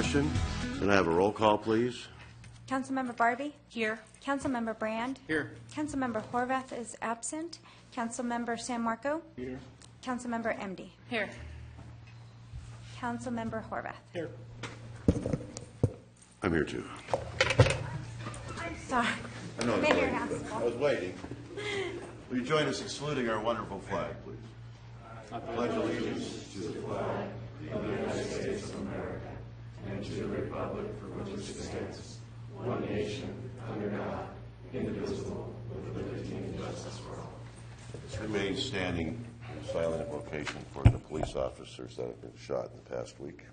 session. Can I have a roll call, please? Councilmember Barbie? Here. Councilmember Brand? Here. Councilmember Horvath is absent. Councilmember San Marco? Here. Councilmember Emdy? Here. Councilmember Horvath? Here. I'm here too. Sorry. I know I was Mayor waiting. Haskell. I was waiting. Will you join us in saluting our wonderful flag, please? I pledge allegiance to the flag of the United States of America and to the republic for which it stands, one nation, under God, indivisible, with liberty and justice for all. Let's remain standing in silent invocation for the police officers that have been shot in the past week.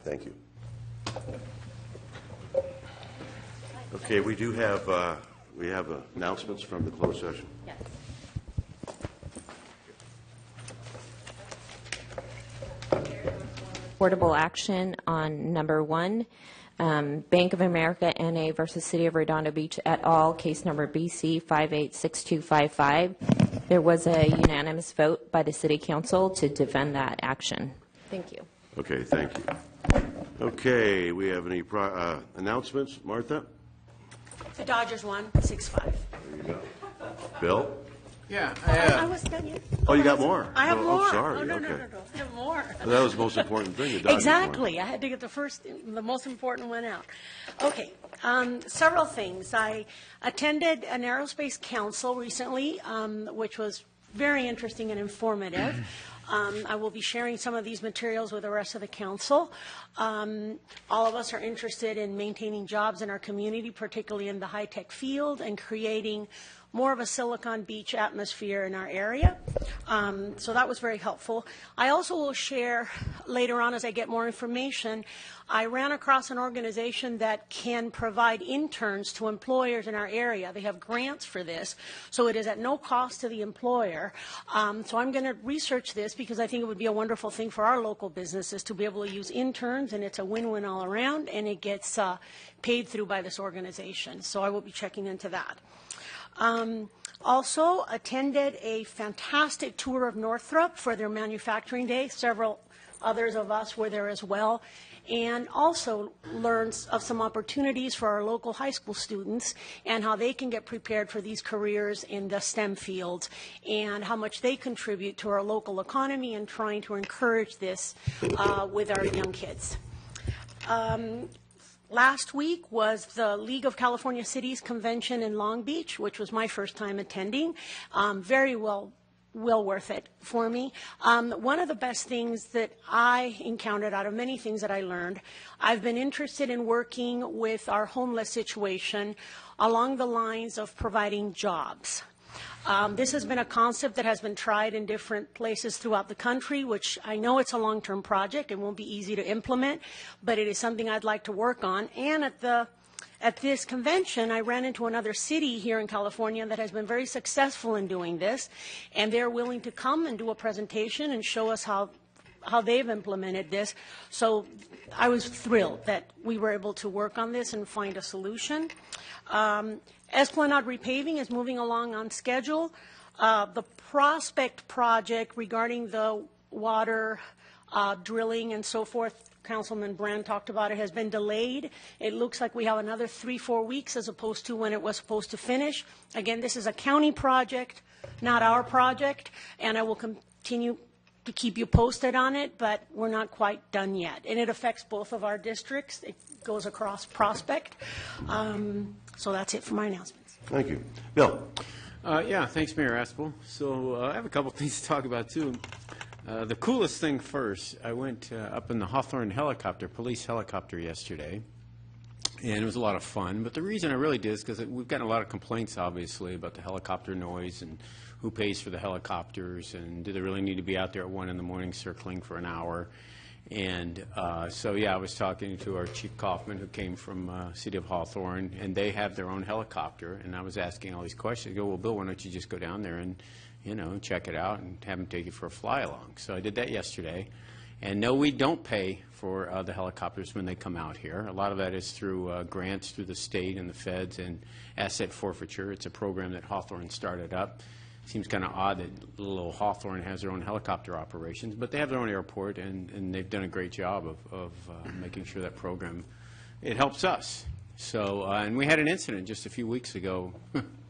Thank you. Okay, we do have announcements from the closed session. Yes. Affordable action on number 1, Bank of America NA versus City of Redondo Beach et al., case number BC 586255. There was a unanimous vote by the City Council to defend that action. Thank you. Okay, thank you. Okay, we have any announcements? Martha? The Dodgers won 6-5. There you go. Bill? Yeah. I wasn't done yet. Oh, you got more? I have more. Oh, sorry. Oh, no, okay. no. I have more. Well, that was the most important thing. The Dodgers Exactly. won. I had to get the most important one out. Okay. Several things. I attended an aerospace council recently, which was very interesting and informative. I will be sharing some of these materials with the rest of the council. All of us are interested in maintaining jobs in our community, particularly in the high-tech field, and creating more of a Silicon Beach atmosphere in our area. So that was very helpful. I also will share later on as I get more information. I ran across an organization that can provide interns to employers in our area. They have grants for this, so it is at no cost to the employer. So I'm going to research this because I think it would be a wonderful thing for our local businesses to be able to use interns, and it's a win-win all around, and it gets paid through by this organization. So I will be checking into that. Also attended a fantastic tour of Northrop for their manufacturing day. Several others of us were there as well. And also learned of some opportunities for our local high school students and how they can get prepared for these careers in the STEM fields and how much they contribute to our local economy and trying to encourage this with our young kids. Last week was the League of California Cities convention in Long Beach, which was my first time attending. Very well worth it for me. One of the best things that I encountered out of many things that I learned, I've been interested in working with our homeless situation along the lines of providing jobs. This has been a concept that has been tried in different places throughout the country, which I know it's a long-term project. It won't be easy to implement, but it is something I'd like to work on. And at this convention, I ran into another city here in California that has been very successful in doing this, and they're willing to come and do a presentation and show us how they've implemented this. So I was thrilled that we were able to work on this and find a solution. Esplanade repaving is moving along on schedule. The Prospect project regarding the water drilling and so forth, Councilman Brand talked about it, has been delayed. It looks like we have another 3-4 weeks as opposed to when it was supposed to finish. Again, this is a county project, not our project, and I will continue to keep you posted on it, but we're not quite done yet. And it affects both of our districts. It goes across Prospect. So that's it for my announcements. Thank you. Bill? Yeah, thanks, Mayor Aspel. So I have a couple things to talk about, too. The coolest thing first, I went up in the Hawthorne helicopter, police helicopter yesterday, and it was a lot of fun. But the reason I really did is because we've gotten a lot of complaints, obviously, about the helicopter noise and who pays for the helicopters, and do they really need to be out there at 1 in the morning circling for an hour. And so, yeah, I was talking to our Chief Kaufman, who came from City of Hawthorne, and they have their own helicopter. And I was asking all these questions. I go, well, Bill, why don't you just go down there and, check it out and have them take you for a fly along? So I did that yesterday. And no, we don't pay for the helicopters when they come out here. A lot of that is through grants through the state and the feds and asset forfeiture. It's a program that Hawthorne started up. Seems kind of odd that little Hawthorne has their own helicopter operations, but they have their own airport, and they've done a great job of making sure that program, it helps us. So, and we had an incident just a few weeks ago,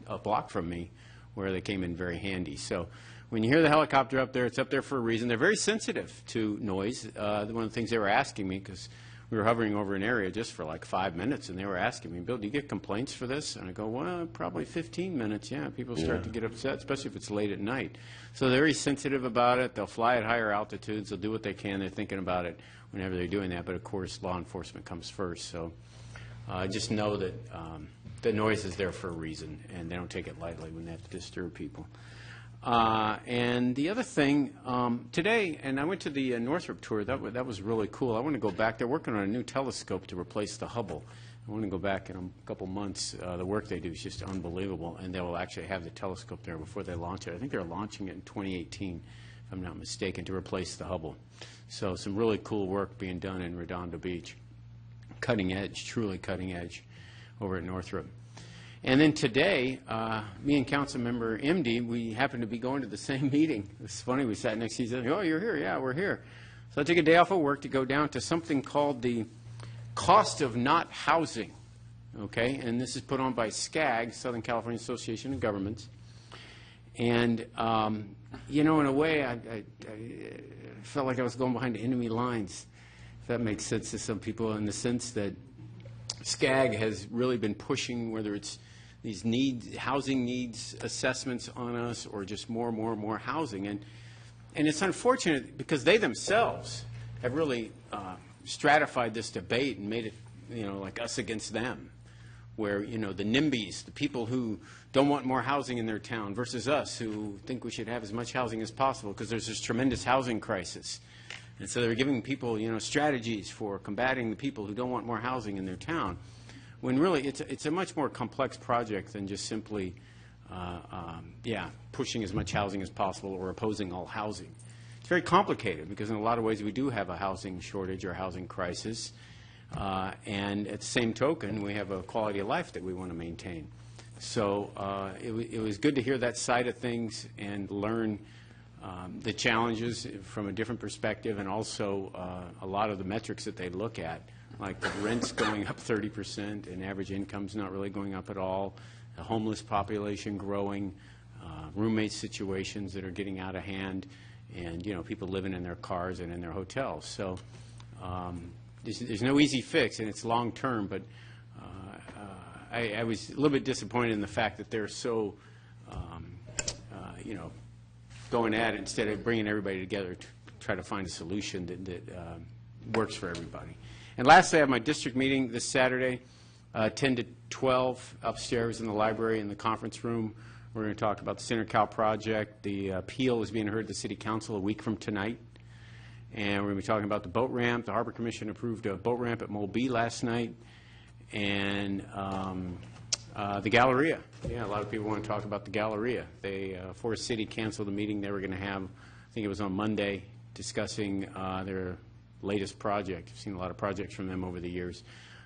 a block from me, where they came in very handy. So when you hear the helicopter up there, it's up there for a reason. They're very sensitive to noise. One of the things they were asking me, because we were hovering over an area just for like 5 minutes, and they were asking me, Bill, do you get complaints for this? And I go, well, probably 15 minutes, yeah. People start to get upset, especially if it's late at night. So they're very sensitive about it. They'll fly at higher altitudes. They'll do what they can. They're thinking about it whenever they're doing that. But, of course, law enforcement comes first. So just know that the noise is there for a reason, and they don't take it lightly when they have to disturb people. And the other thing, today, and I went to the Northrop tour, that was really cool. I want to go back. They're working on a new telescope to replace the Hubble. I want to go back in a couple months. The work they do is just unbelievable, and they will actually have the telescope there before they launch it. I think they're launching it in 2018, if I'm not mistaken, to replace the Hubble. So some really cool work being done in Redondo Beach. Cutting edge, truly cutting edge over at Northrop. And then today, me and Councilmember MD, we happened to be going to the same meeting. It's funny, we sat next to each other. Oh, you're here? Yeah, we're here. So I took a day off of work to go down to something called the Cost of Not Housing. Okay, and this is put on by SCAG, Southern California Association of Governments. And, you know, in a way, I felt like I was going behind enemy lines, if that makes sense to some people, in the sense that SCAG has really been pushing, whether it's these housing needs assessments on us or just more housing. And it's unfortunate because they themselves have really stratified this debate and made it, you know, like us against them, where, you know, the NIMBYs, the people who don't want more housing in their town, versus us who think we should have as much housing as possible because there's this tremendous housing crisis. And so they're giving people, you know, strategies for combating the people who don't want more housing in their town, when really it's a much more complex project than just simply, pushing as much housing as possible or opposing all housing. It's very complicated because in a lot of ways we do have a housing shortage or a housing crisis, and at the same token we have a quality of life that we want to maintain. So it was good to hear that side of things and learn the challenges from a different perspective, and also a lot of the metrics that they look at, like the rents going up 30% and average income's not really going up at all, the homeless population growing, roommate situations that are getting out of hand, and, you know, people living in their cars and in their hotels. So there's no easy fix, and it's long term, but I was a little bit disappointed in the fact that they're so, you know, going at it instead of bringing everybody together to try to find a solution that works for everybody. And lastly, I have my district meeting this Saturday, 10 to 12, upstairs in the library in the conference room. We're going to talk about the Center Cal project. The appeal is being heard at the City Council a week from tonight. And we're going to be talking about the boat ramp. The Harbor Commission approved a boat ramp at Mulbee last night. And the Galleria. Yeah, a lot of people want to talk about the Galleria. They, Forest City canceled the meeting they were going to have, I think it was on Monday, discussing their latest project. I've seen a lot of projects from them over the years.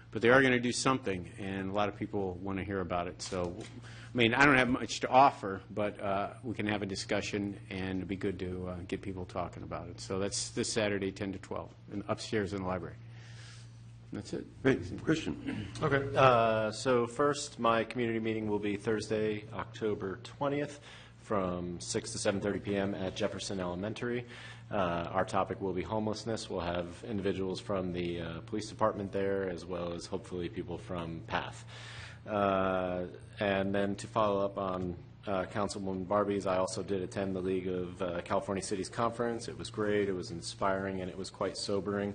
But they are going to do something, and a lot of people want to hear about it. So, I mean, I don't have much to offer, but we can have a discussion, and it'd be good to get people talking about it. So that's this Saturday, 10 to 12, upstairs in the library. That's it. Great. Christian. Okay. So first, my community meeting will be Thursday, October 20th from 6 to 7:30 p.m. at Jefferson Elementary. Our topic will be homelessness. We'll have individuals from the police department there, as well as hopefully people from PATH. And then to follow up on Councilwoman Barbie's, I also did attend the League of California Cities Conference. It was great. It was inspiring, and it was quite sobering.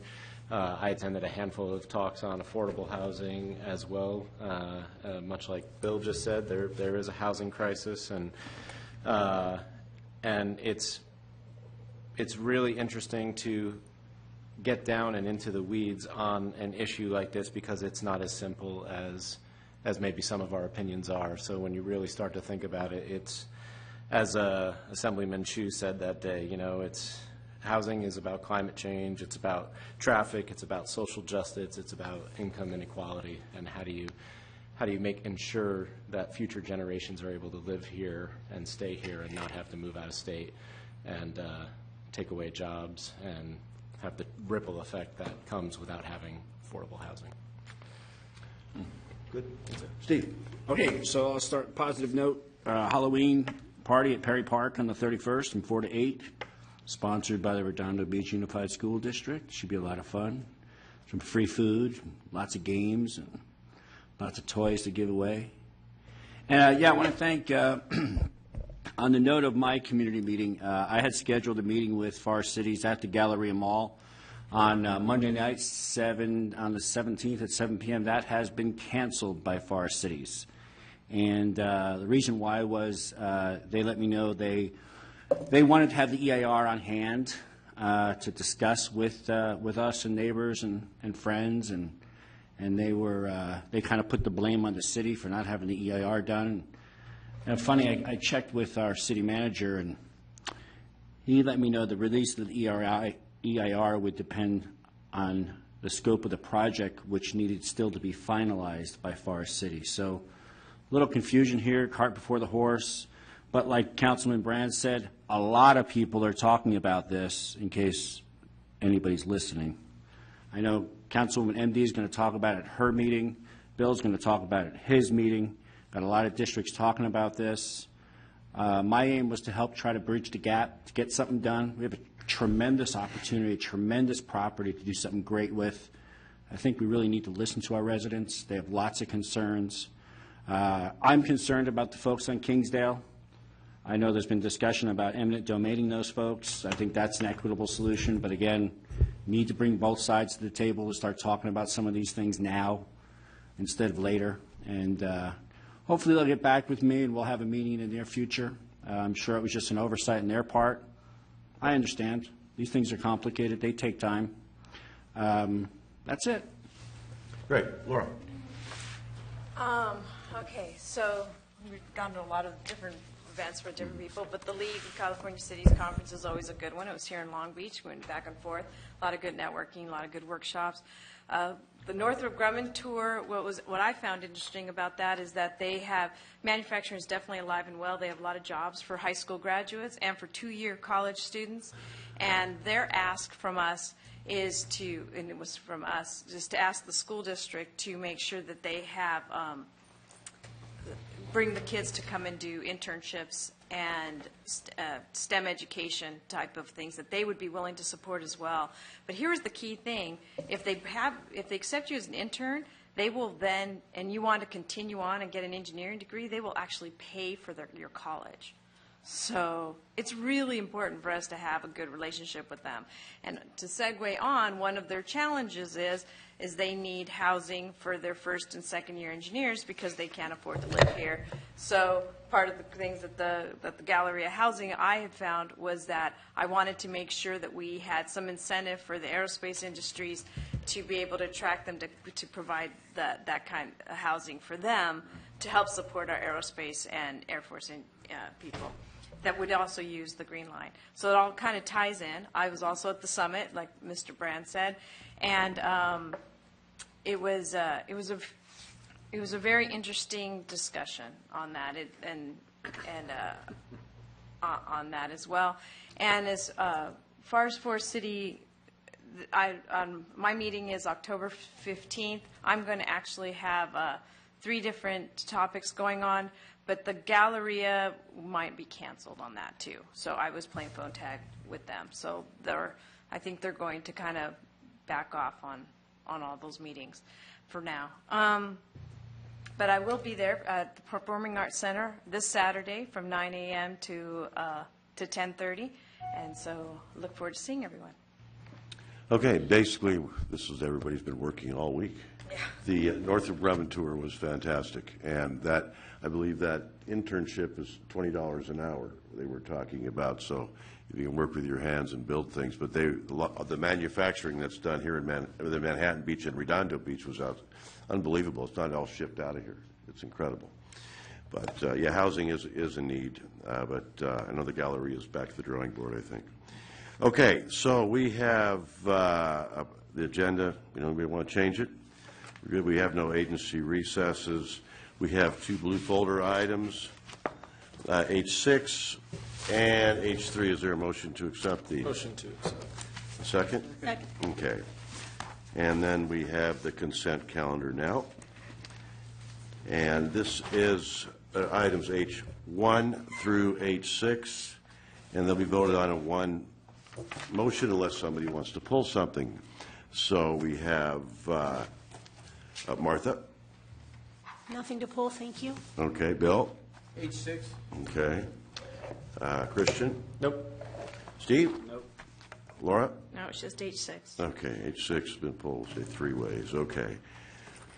I attended a handful of talks on affordable housing as well. Much like Bill just said, there is a housing crisis, and it's really interesting to get down and into the weeds on an issue like this, because it's not as simple as maybe some of our opinions are. So when you really start to think about it, it's, as Assemblyman Chu said that day, you know, it's housing is about climate change, it's about traffic, it's about social justice, it's about income inequality, and how do you ensure that future generations are able to live here and stay here and not have to move out of state and take away jobs and have the ripple effect that comes without having affordable housing. Good. Steve? Okay, so I'll start positive note. Halloween party at Perry Park on the 31st from 4 to 8, sponsored by the Redondo Beach Unified School District. Should be a lot of fun. Some free food, lots of games, and lots of toys to give away. And I want to thank, on the note of my community meeting, I had scheduled a meeting with Forest Cities at the Galleria Mall on Monday night, on the 17th at 7 p.m. That has been canceled by Forest Cities. And the reason why was they let me know they wanted to have the EIR on hand to discuss with us and neighbors and friends, and they kind of put the blame on the city for not having the EIR done. And funny, I checked with our city manager, and he let me know the release of the EIR would depend on the scope of the project, which needed still to be finalized by Forest City. So a little confusion here, cart before the horse. But like Councilman Brand said, a lot of people are talking about this, in case anybody's listening. I know Councilwoman MD is going to talk about it at her meeting. Bill's going to talk about it at his meeting. Got a lot of districts talking about this. My aim was to help try to bridge the gap, to get something done. We have a tremendous opportunity, a tremendous property to do something great with. I think we really need to listen to our residents. They have lots of concerns. I'm concerned about the folks on Kingsdale. I know there's been discussion about eminent domaining those folks. I think that's an equitable solution, but again, need to bring both sides to the table to start talking about some of these things now instead of later. And hopefully they'll get back with me and we'll have a meeting in the near future. I'm sure it was just an oversight on their part. I understand. These things are complicated. They take time. That's it. Great. Laura? Okay, so we've gone to a lot of different events for different people, but the League of California Cities Conference is always a good one. It was here in Long Beach. We went back and forth. A lot of good networking, a lot of good workshops. The Northrop Grumman tour, what I found interesting about that is that they have, manufacturing is definitely alive and well. They have a lot of jobs for high school graduates and for two-year college students. And their ask from us is to, and it was from us, just to ask the school district to make sure that they have, bring the kids to come and do internships and STEM education type of things that they would be willing to support as well. But here's the key thing: if they accept you as an intern, they will then, and you want to continue on and get an engineering degree, they will actually pay for your college. So it's really important for us to have a good relationship with them. And to segue on, one of their challenges is they need housing for their first and second year engineers because they can't afford to live here. So part of the things that the Galleria Housing I had found was that I wanted to make sure that we had some incentive for the aerospace industries to be able to attract them to provide that kind of housing for them to help support our aerospace and Air Force people that would also use the Green Line. So it all kind of ties in. I was also at the summit, like Mr. Brand said, and it was a very interesting discussion on that, on that as well. And as far as Forest City, my meeting is October 15th. I'm going to actually have 3 different topics going on, but the Galleria might be canceled on that too. So I was playing phone tag with them. So I think they're going to kind of back off on all those meetings for now. But I will be there at the Performing Arts Center this Saturday from 9 a.m. to 10:30, and so look forward to seeing everyone. Okay, basically, this is everybody's been working all week. Yeah. The Northrop Grumman tour was fantastic, and that, I believe that internship is $20 an hour they were talking about, so if you can work with your hands and build things. But the manufacturing that's done here in the Manhattan Beach and Redondo Beach was unbelievable. It's not all shipped out of here. It's incredible. But, yeah, housing is a need, but I know the Galleria is back to the drawing board, I think. Okay, so we have the agenda. Anybody want to change it? We're good. We have no agency recesses. We have 2 blue folder items, H6 and H3. Is there a motion to accept these? Motion to accept. Second? Second. Okay. And then we have the consent calendar now. And this is items H1 through H6, and they'll be voted on in one motion unless somebody wants to pull something. So we have Martha. Nothing to pull, thank you. Okay, Bill. H6? Okay. Christian. Nope. Steve. Nope. Laura. No, it's just H6. Okay, H6 has been pulled, say 3 ways. Okay.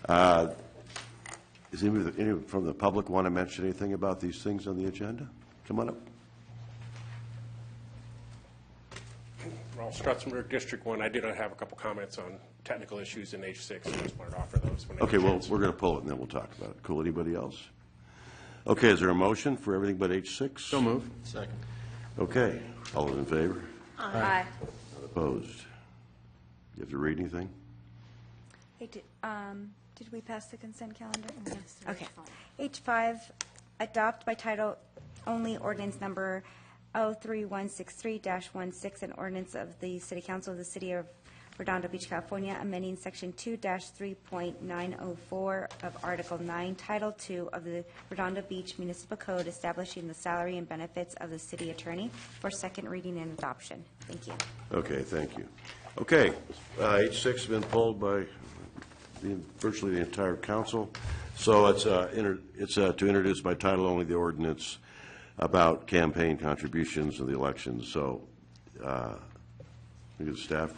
Does anyone from the public want to mention anything about these things on the agenda? Come on up. Ralph Strutzenberg, District 1. I did have a couple comments on technical issues in H6. I just wanted to offer those. When I Okay, get a well, chance. we're going to pull it and then we'll talk about it. Cool. Anybody else? Okay, is there a motion for everything but H6? So moved. Second. Okay, all those in favor? Aye. Opposed? You have to read anything? Hey, did we pass the consent calendar? Yes. Okay. H5, adopt by title only ordinance number 03163-16, an ordinance of the City Council of the City of Redondo Beach, California, amending Section 2-3.904 of Article 9, Title 2 of the Redondo Beach Municipal Code, establishing the salary and benefits of the city attorney for second reading and adoption. Thank you. Okay, thank you. Okay, H6 has been pulled by virtually the entire council. So it's to introduce by title only the ordinance about campaign contributions in the elections. So, the staff,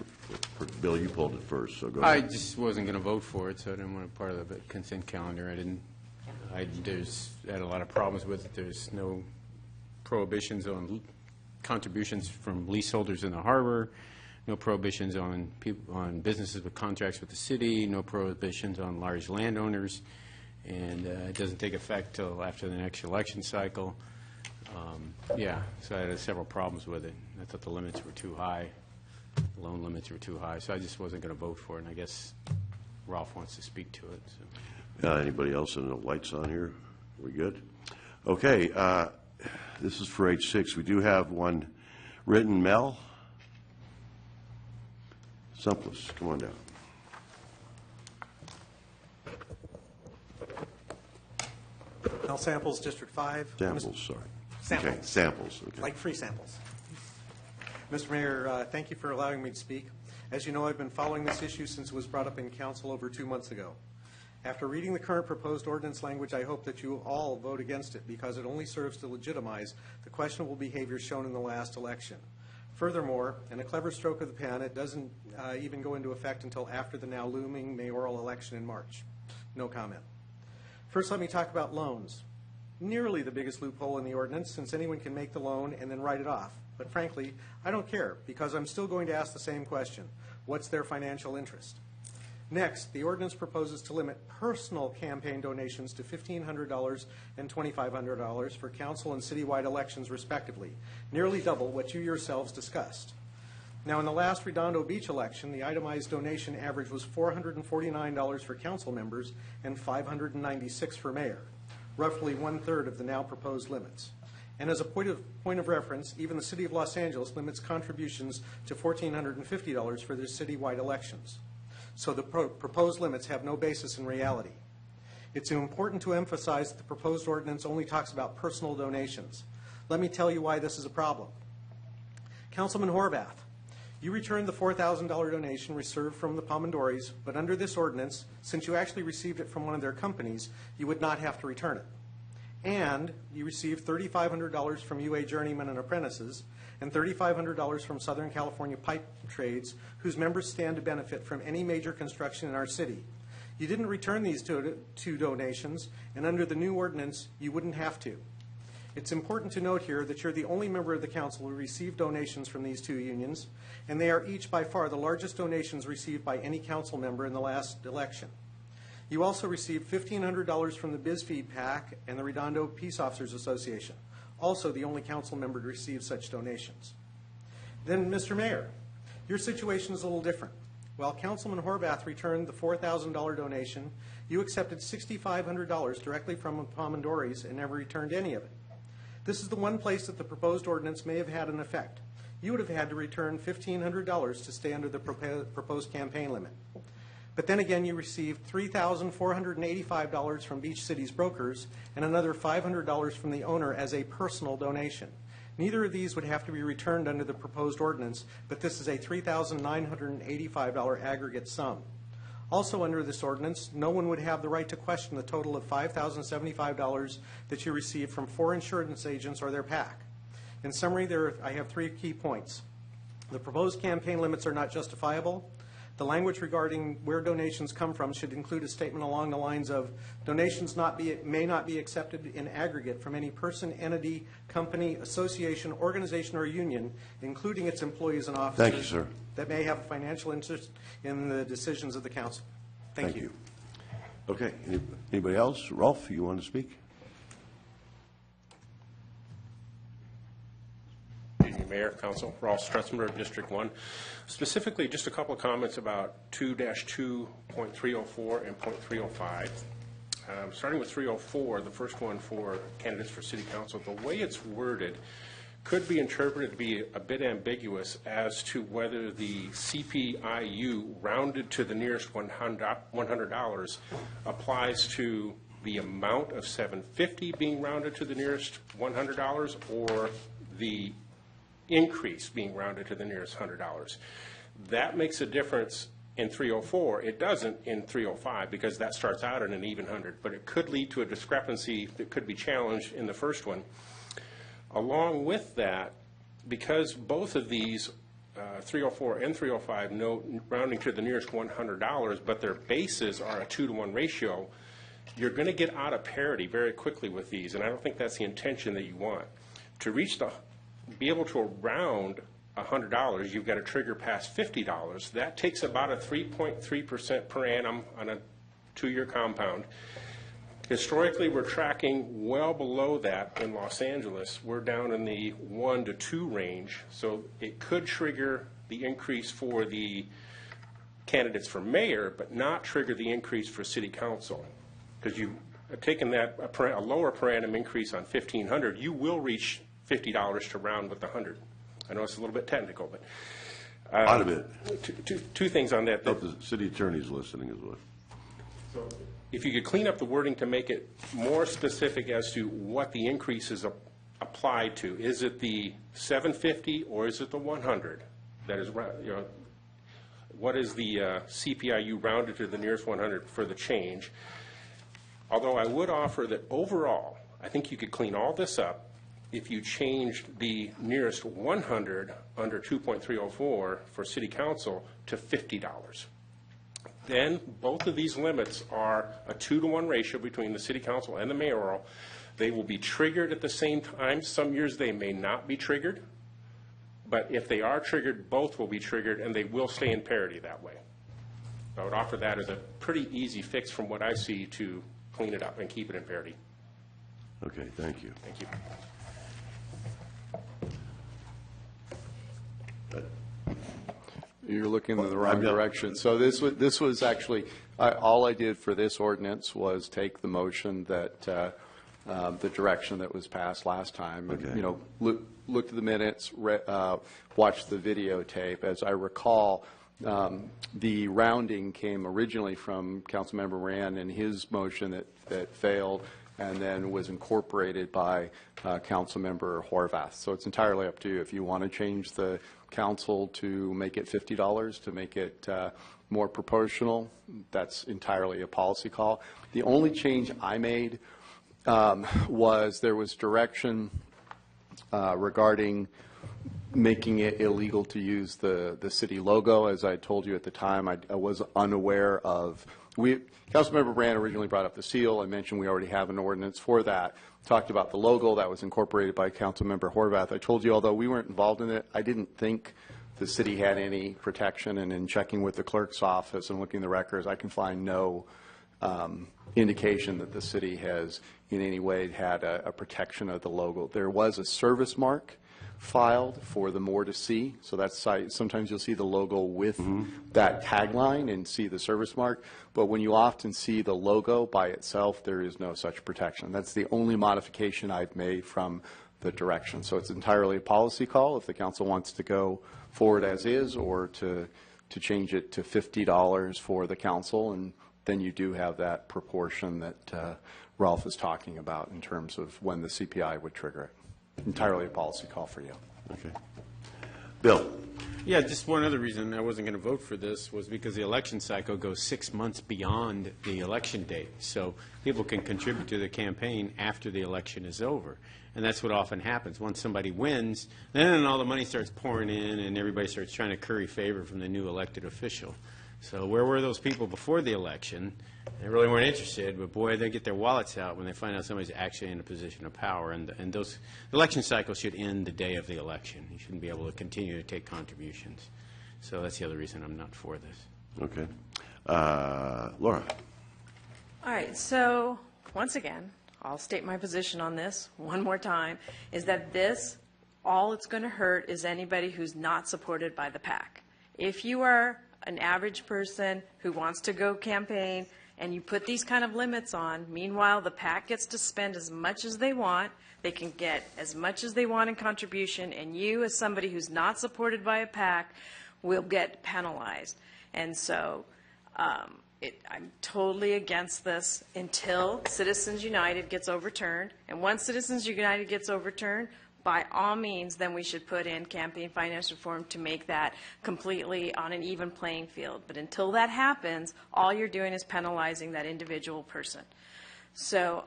Bill, you pulled it first, so go I ahead. just wasn't going to vote for it, so I didn't want to part of the consent calendar. I had a lot of problems with it. There's no prohibitions on contributions from leaseholders in the harbor, no prohibitions on businesses with contracts with the city, no prohibitions on large landowners, and it doesn't take effect till after the next election cycle. Yeah, so I had several problems with it. I thought the limits were too high, the loan limits were too high, so I just wasn't going to vote for it, and I guess Ralph wants to speak to it. So. Anybody else in the lights on here? We good? Okay, this is for H6. We do have one written. Mel Simplest, come on down. Mel Samples, District 5. Samples, sorry. Samples. Okay, samples, okay. Like free samples. Mr. Mayor, thank you for allowing me to speak. As you know, I've been following this issue since it was brought up in council over 2 months ago. After reading the current proposed ordinance language, I hope that you all vote against it because it only serves to legitimize the questionable behavior shown in the last election. Furthermore, in a clever stroke of the pen, it doesn't even go into effect until after the now looming mayoral election in March. No comment. First, let me talk about loans. Nearly the biggest loophole in the ordinance, since anyone can make the loan and then write it off. But frankly, I don't care, because I'm still going to ask the same question. What's their financial interest? Next, the ordinance proposes to limit personal campaign donations to $1,500 and $2,500 for council and citywide elections, respectively, nearly double what you yourselves discussed. Now, in the last Redondo Beach election, the itemized donation average was $449 for council members and $596 for mayor, roughly 1/3 of the now proposed limits. And as a point of reference, even the City of Los Angeles limits contributions to $1,450 for their citywide elections. So the proposed limits have no basis in reality. It's important to emphasize that the proposed ordinance only talks about personal donations. Let me tell you why this is a problem. Councilman Horvath, you returned the $4,000 donation received from the Pomodoris, but under this ordinance, since you actually received it from one of their companies, you would not have to return it. And you received $3,500 from UA Journeymen and Apprentices and $3,500 from Southern California Pipe Trades, whose members stand to benefit from any major construction in our city. You didn't return these two donations, and under the new ordinance, you wouldn't have to. It's important to note here that you're the only member of the council who received donations from these two unions, and they are each by far the largest donations received by any council member in the last election. You also received $1,500 from the BizFeed PAC and the Redondo Peace Officers Association, also the only council member to receive such donations. Then, Mr. Mayor, your situation is a little different. While Councilman Horvath returned the $4,000 donation, you accepted $6,500 directly from Pomodori's and never returned any of it. This is the one place that the proposed ordinance may have had an effect. You would have had to return $1,500 to stay under the proposed campaign limit. But then again, you received $3,485 from Beach City's brokers and another $500 from the owner as a personal donation. Neither of these would have to be returned under the proposed ordinance, but this is a $3,985 aggregate sum. Also under this ordinance, no one would have the right to question the total of $5,075 that you received from 4 insurance agents or their PAC. In summary, I have 3 key points. The proposed campaign limits are not justifiable. The language regarding where donations come from should include a statement along the lines of donations may not be accepted in aggregate from any person, entity, company, association, organization, or union, including its employees and officers. Thank you, sir. That may have a financial interest in the decisions of the council. Thank you. Okay. Anybody else? Rolf, you want to speak? Mayor, Council, Rolf Strutzenberg, District 1. Specifically, just a couple of comments about 2-2.304 and .305. Starting with 304, the first one for candidates for City Council, the way it's worded could be interpreted to be a bit ambiguous as to whether the CPIU rounded to the nearest $100 applies to the amount of $750 being rounded to the nearest $100 or the increase being rounded to the nearest $100. That makes a difference in 304. It doesn't in 305 because that starts out at an even 100, but it could lead to a discrepancy that could be challenged in the first one. Along with that, because both of these 304 and 305 note rounding to the nearest $100, but their bases are a 2-to-1 ratio, you're going to get out of parity very quickly with these, and I don't think that's the intention that you want. To be able to round $100, you've got to trigger past $50. That takes about a 3.3% per annum on a 2-year compound. Historically, we're tracking well below that in Los Angeles. We're down in the 1 to 2 range, so it could trigger the increase for the candidates for mayor, but not trigger the increase for city council. Because you've taken that a lower per annum increase on $1,500, you will reach $50 to round with the 100. I know it's a little bit technical, but Out of it. Two things on that. Hope the city attorney's listening as well. So if you could clean up the wording to make it more specific as to what the increase is applied to. Is it the 750 or is it the 100? That is, what is the CPIU rounded to the nearest 100 for the change? Although I would offer that overall, I think you could clean all this up if you changed the nearest 100 under 2.304 for city council to $50. Then both of these limits are a 2-to-1 ratio between the city council and the mayoral. They will be triggered at the same time. Some years they may not be triggered, but if they are triggered, both will be triggered, and they will stay in parity that way. I would offer that as a pretty easy fix from what I see to clean it up and keep it in parity. Okay, thank you. Thank you. You're looking in the wrong direction. So this was actually, all I did for this ordinance was take the motion that, the direction that was passed last time. Okay. You know, looked at the minutes, watched the videotape. As I recall, the rounding came originally from Councilmember Rand and his motion that failed, and then was incorporated by Councilmember Horvath. So it's entirely up to you. If you want to change the council to make it $50, to make it more proportional, that's entirely a policy call. The only change I made was there was direction regarding making it illegal to use the city logo. As I told you at the time, I was unaware of. Councilmember Brand originally brought up the seal. I mentioned we already have an ordinance for that. Talked about the logo that was incorporated by Councilmember Horvath. I told you, although we weren't involved in it, I didn't think the city had any protection. And in checking with the clerk's office and looking at the records, I can find no indication that the city has in any way had a protection of the logo. There was a service mark filed for the more to see. So that's sometimes you'll see the logo with that tagline and see the service mark. But when you often see the logo by itself, there is no such protection. That's the only modification I've made from the direction. So it's entirely a policy call if the council wants to go forward as is, or to change it to $50 for the council, and then you do have that proportion that Ralph is talking about in terms of when the CPI would trigger it. Entirely a policy call for you. Okay. Bill? Yeah, just one other reason I wasn't going to vote for this was because the election cycle goes 6 months beyond the election date. So people can contribute to the campaign after the election is over. And that's what often happens. Once somebody wins, then all the money starts pouring in and everybody starts trying to curry favor from the new elected official. So where were those people before the election? They really weren't interested, but boy, they get their wallets out when they find out somebody's actually in a position of power. And those election cycles should end the day of the election. You shouldn't be able to continue to take contributions. So that's the other reason I'm not for this. Okay. Laura? All right, so once again, I'll state my position on this one more time, is that this, all it's going to hurt is anybody who's not supported by the PAC. If you are an average person who wants to go campaign and you put these kind of limits on, meanwhile the PAC gets to spend as much as they want, they can get as much as they want in contribution, and you as somebody who's not supported by a PAC will get penalized. And so I'm totally against this until Citizens United gets overturned. And once Citizens United gets overturned, by all means, then we should put in campaign finance reform to make that completely on an even playing field. But until that happens, all you're doing is penalizing that individual person. So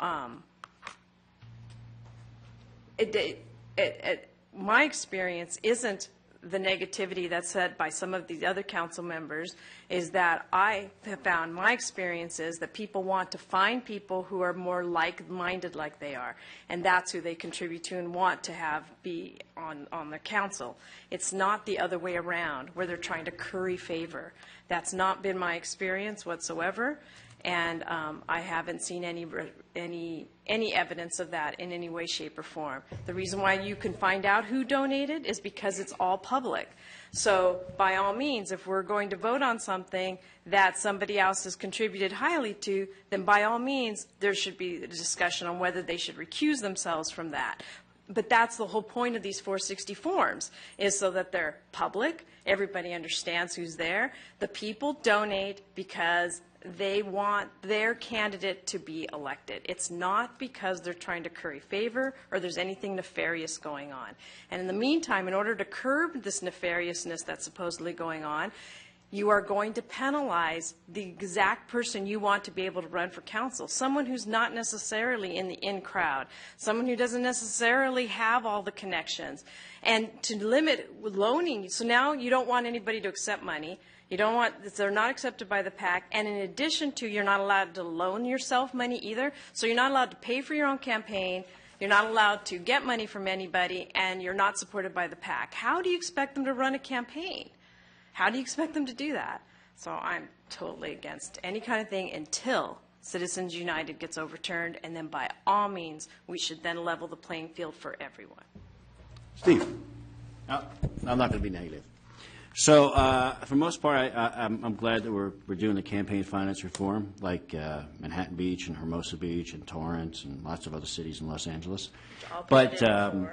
my experience isn't the negativity that's said by some of these other council members, is that I have found my experience is that people want to find people who are more like-minded like they are, and that's who they contribute to and want to have be on the council. It's not the other way around where they're trying to curry favor. That's not been my experience whatsoever, and I haven't seen any evidence of that in any way, shape, or form. The reason why you can find out who donated is because it's all public. So by all means, if we're going to vote on something that somebody else has contributed highly to, then by all means, there should be a discussion on whether they should recuse themselves from that. But that's the whole point of these 460 forms, is so that they're public, everybody understands who's there. The people donate because they want their candidate to be elected. It's not because they're trying to curry favor or there's anything nefarious going on. And in the meantime, in order to curb this nefariousness that's supposedly going on, you are going to penalize the exact person you want to be able to run for council, someone who's not necessarily in the in crowd, someone who doesn't necessarily have all the connections. And to limit loaning, so now you don't want anybody to accept money. You don't want, they're not accepted by the PAC, and in addition to, you're not allowed to loan yourself money either, so you're not allowed to pay for your own campaign, you're not allowed to get money from anybody, and you're not supported by the PAC. How do you expect them to run a campaign? How do you expect them to do that? So I'm totally against any kind of thing until Citizens United gets overturned, and then by all means, we should then level the playing field for everyone. Steve? I'm not going to be negative. So for the most part, I'm glad that we're doing the campaign finance reform, like Manhattan Beach and Hermosa Beach and Torrance and lots of other cities in Los Angeles. But I'm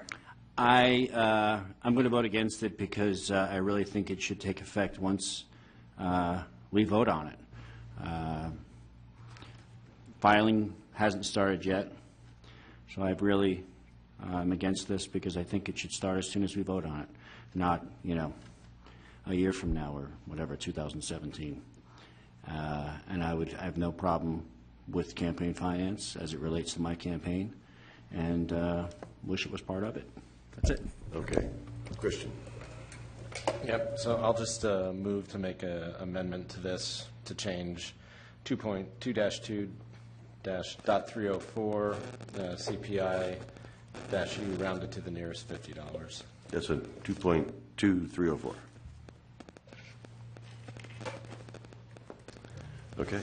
going to vote against it because I really think it should take effect once we vote on it. Filing hasn't started yet, so I really am against this because I think it should start as soon as we vote on it, not, a year from now or whatever, 2017. And I have no problem with campaign finance as it relates to my campaign, and wish it was part of it. That's it. Okay. Christian? Yep, so I'll just move to make an amendment to this to change 2.2-2.304 CPI-U rounded to the nearest $50. That's a 2.2304. Okay.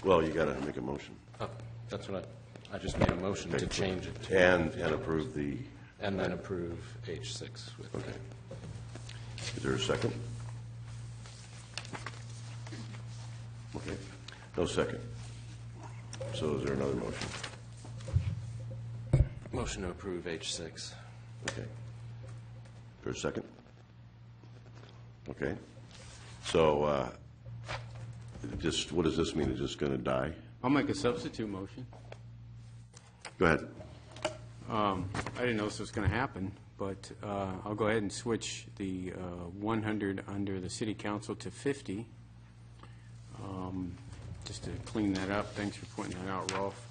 Well, you got to make a motion. Oh, that's what I just made a motion to change it. And approve the And then approve H6 with. Okay. Is there a second? Okay. No second. So is there another motion? Motion to approve H6. Okay. For a second? Okay. So, just, what does this mean? Is this going to die? I'll make a substitute motion. Go ahead. I didn't know this was going to happen, but I'll go ahead and switch the 100 under the city council to 50. Just to clean that up. Thanks for pointing that out, Rolf.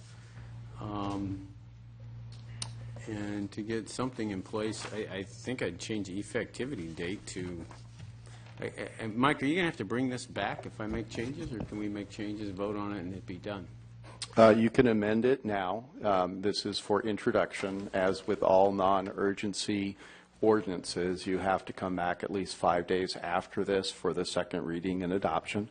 And to get something in place, I think I'd change the effectivity date to, Mike, are you going to have to bring this back if I make changes, or can we make changes, vote on it, and it be done? You can amend it now. This is for introduction. As with all non-urgency ordinances, you have to come back at least 5 days after this for the second reading and adoption.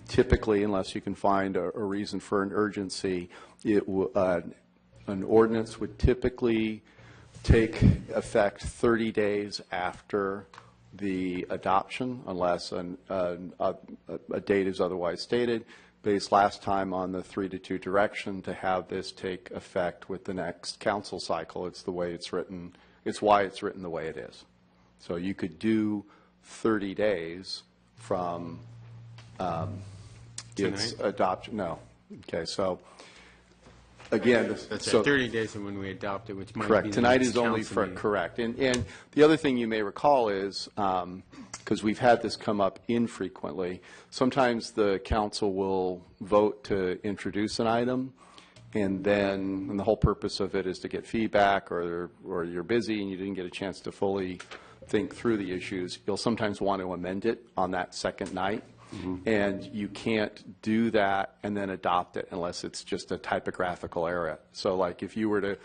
Typically, unless you can find a reason for an urgency, an ordinance would typically take effect 30 days after the adoption, unless a date is otherwise stated, based last time on the 3-2 direction to have this take effect with the next council cycle. It's the way it's written. It's why it's written the way it is. So you could do 30 days from its adoption. No. Okay, so again, That's so 30 days from when we adopt it, which might correct. be the Tonight next is only council for meeting. correct. And the other thing you may recall is, because we've had this come up infrequently, sometimes the council will vote to introduce an item, and the whole purpose of it is to get feedback, or you're busy and you didn't get a chance to fully think through the issues. You'll sometimes want to amend it on that second night. And you can't do that and then adopt it unless it's just a typographical error. So like if you were to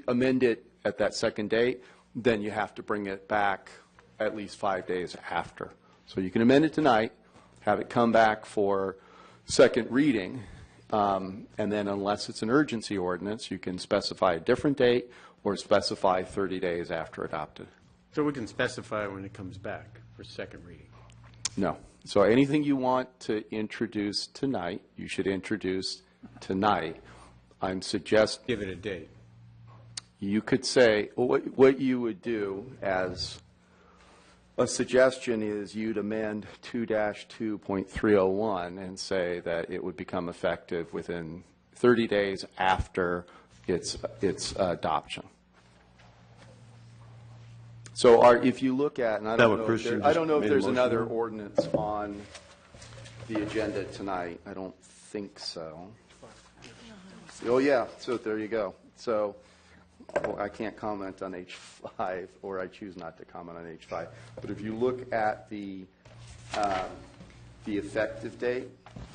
amend it at that second date, then you have to bring it back at least 5 days after. So you can amend it tonight, have it come back for second reading, and then unless it's an urgency ordinance, you can specify a different date or specify 30 days after adopted. So we can specify when it comes back for second reading. No. So anything you want to introduce tonight, you should introduce tonight. I'm suggesting Give it a date. you could say, what you would do as a suggestion is you'd amend 2-2.301 and say that it would become effective within 30 days after its adoption. So if you look at, and I don't know if there's another ordinance on the agenda tonight. I don't think so. Oh, yeah, so there you go. So I can't comment on H5, or I choose not to comment on H5. But if you look at the effective date,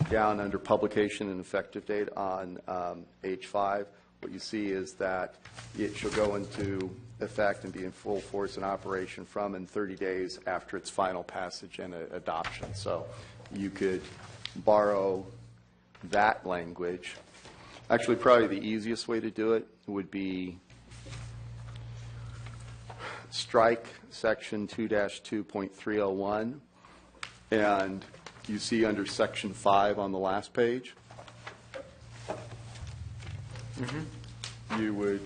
down under publication and effective date on H5, what you see is that it shall go into effect and be in full force and operation from and 30 days after its final passage and adoption. So you could borrow that language. Actually, probably the easiest way to do it would be strike section 2-2.301, and you see under section 5 on the last page, you would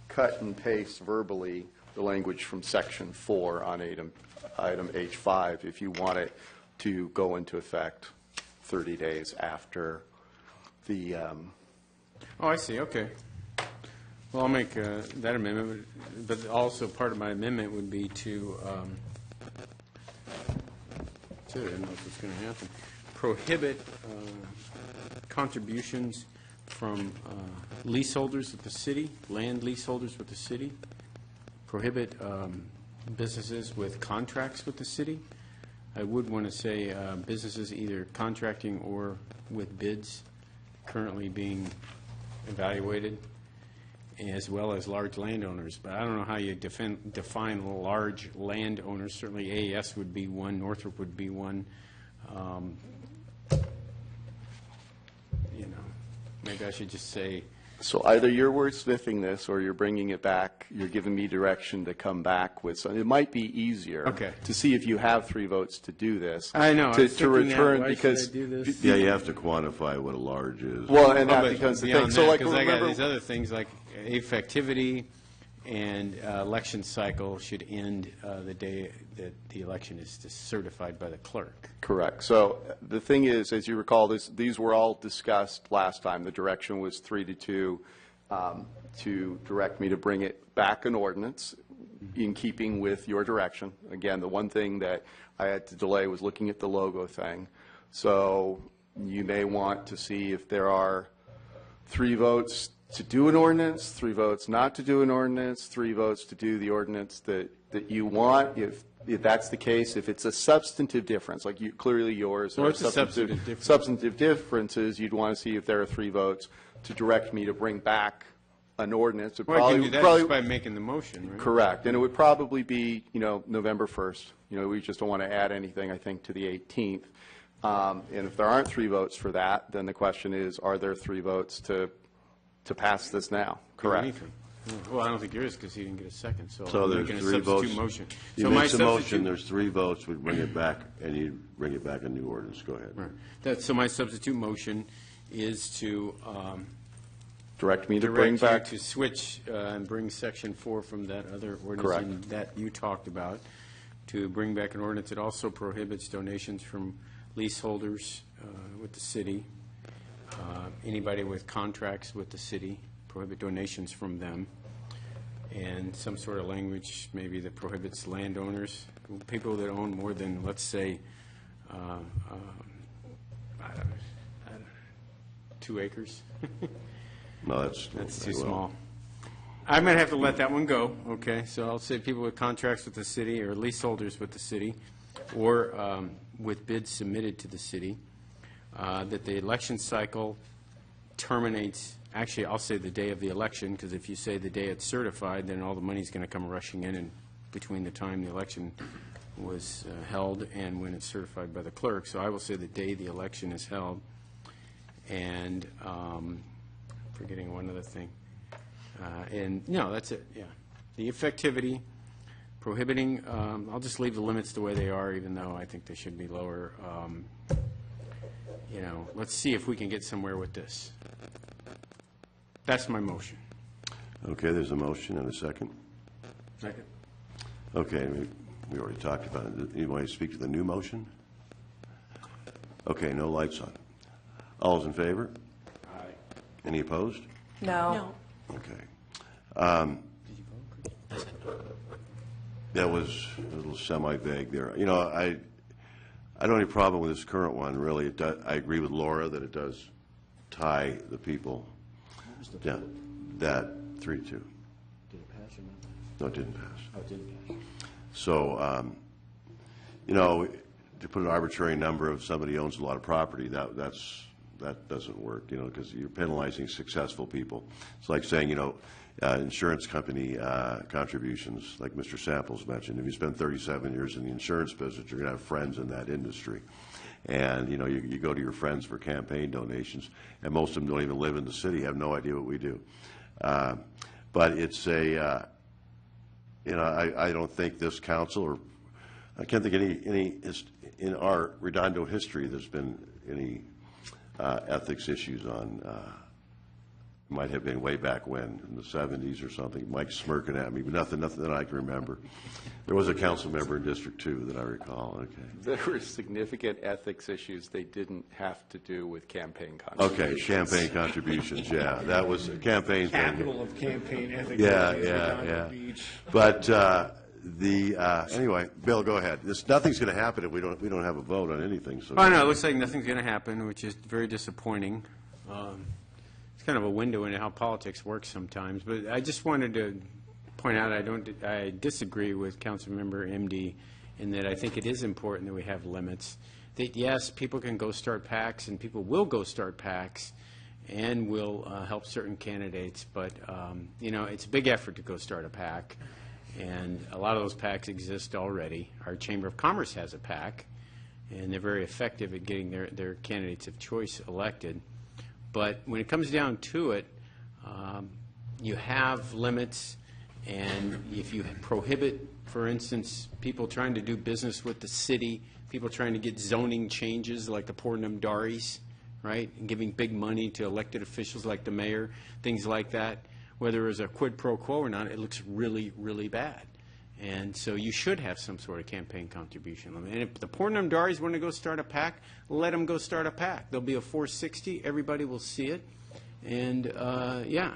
cut and paste verbally the language from section 4 on item H5 if you want it to go into effect 30 days after the Oh, I see, okay. Well, I'll make that amendment, but also part of my amendment would be to, I don't know if it's going to happen, prohibit contributions from leaseholders with the city, land leaseholders with the city, prohibit businesses with contracts with the city. I would want to say businesses either contracting or with bids currently being evaluated, as well as large landowners. But I don't know how you define large landowners. Certainly AES would be one, Northrop would be one. maybe I should just say, So either you're wordsmithing this, or you're bringing it back, you're giving me direction to come back with something. It might be easier Okay. to see if you have 3 votes to do this. I know, I To was thinking that, return, why should because. I do this? Yeah, you have to quantify what a large is. Well, and that But becomes the beyond thing. So that, like, 'cause I got remember, these other things like effectivity and election cycle should end the day that the election is certified by the clerk. correct. So the thing is, as you recall, these were all discussed last time. The direction was 3-2 to direct me to bring it back an ordinance in keeping with your direction. Again, the one thing that I had to delay was looking at the logo thing. So you may want to see if there are 3 votes to do an ordinance, 3 votes not to do an ordinance, 3 votes to do the ordinance that you want. If that's the case, if it's a substantive difference, like clearly yours, Well, or it's a substantive difference. substantive differences, you'd want to see if there are 3 votes to direct me to bring back an ordinance. It Well, I can do that probably- just by making the motion, right? Correct, and it would probably be, November 1st. We just don't want to add anything, I think, to the 18th. And if there aren't 3 votes for that, then the question is, are there 3 votes to pass this now? Do Correct. anything. Well, I don't think there is because he didn't get a second, so So I'm there's making a 3 votes. substitute motion. You So my make the motion, substitute- there's 3 votes, we bring it back, and you bring it back a new ordinance. Go ahead. Right. So my substitute motion is to Direct me to bring direct you back, to switch and bring Section 4 from that other ordinance Correct. in that you talked about, to bring back an ordinance that also prohibits donations from leaseholders with the city, anybody with contracts with the city, prohibit donations from them, and some sort of language maybe that prohibits landowners, people that own more than, let's say, I don't know, 2 acres. No, that's. That's too well, small. I might have to let that one go, okay? So I'll say people with contracts with the city or leaseholders with the city or with bids submitted to the city, that the election cycle terminates, actually, I'll say the day of the election, because if you say the day it's certified, then all the money's going to come rushing in and between the time the election was held and when it's certified by the clerk. So I will say the day the election is held. And forgetting one other thing. And, no, that's it, yeah. The effectivity, prohibiting, I'll just leave the limits the way they are, even though I think they should be lower. Let's see if we can get somewhere with this. That's my motion. Okay, there's a motion and a second. Second. Okay, we already talked about it. Anybody speak to the new motion? Okay, no lights on. All those in favor? Aye. Any opposed? No. Okay. That was a little semi-vague there. I don't have any problem with this current one, really. I agree with Laura that it does tie the people down. That 3-2. Did it pass or not? No, it didn't pass. Oh, it didn't pass. So, to put an arbitrary number of somebody owns a lot of property, that doesn't work, because you're penalizing successful people. It's like saying, insurance company contributions, like Mr. Samples mentioned. If you spend 37 years in the insurance business, you're going to have friends in that industry. And, you go to your friends for campaign donations, and most of them don't even live in the city, have no idea what we do. But it's I don't think this council, or I can't think any in our Redondo history there's been any ethics issues on, might have been way back when, in the 70s or something. Mike's smirking at me, but nothing that I can remember. There was a council member in District 2 that I recall, okay. there were significant ethics issues they didn't have to do with campaign contributions. Okay, campaign contributions, yeah, that was a campaign thing. Capital of campaign ethics. Yeah. But anyway, Bill, go ahead. Nothing's going to happen if we don't have a vote on anything. So. Oh, no, it looks like nothing's going to happen, which is very disappointing. It's kind of a window into how politics works sometimes. But I just wanted to point out I disagree with Councilmember MD in that I think it is important that we have limits. That, yes, people can go start PACs, and people will go start PACs and will help certain candidates. But, it's a big effort to go start a PAC. And a lot of those PACs exist already. Our Chamber of Commerce has a PAC, and they're very effective at getting their candidates of choice elected. But when it comes down to it, you have limits, and if you prohibit, for instance, people trying to do business with the city, people trying to get zoning changes like the poor Namdaris, right, and giving big money to elected officials like the mayor, things like that, whether it's a quid pro quo or not, it looks really, really bad. And so you should have some sort of campaign contribution limit. And if the poor Namdaris want to go start a PAC, let them go start a PAC. There'll be a 460. Everybody will see it. And, yeah.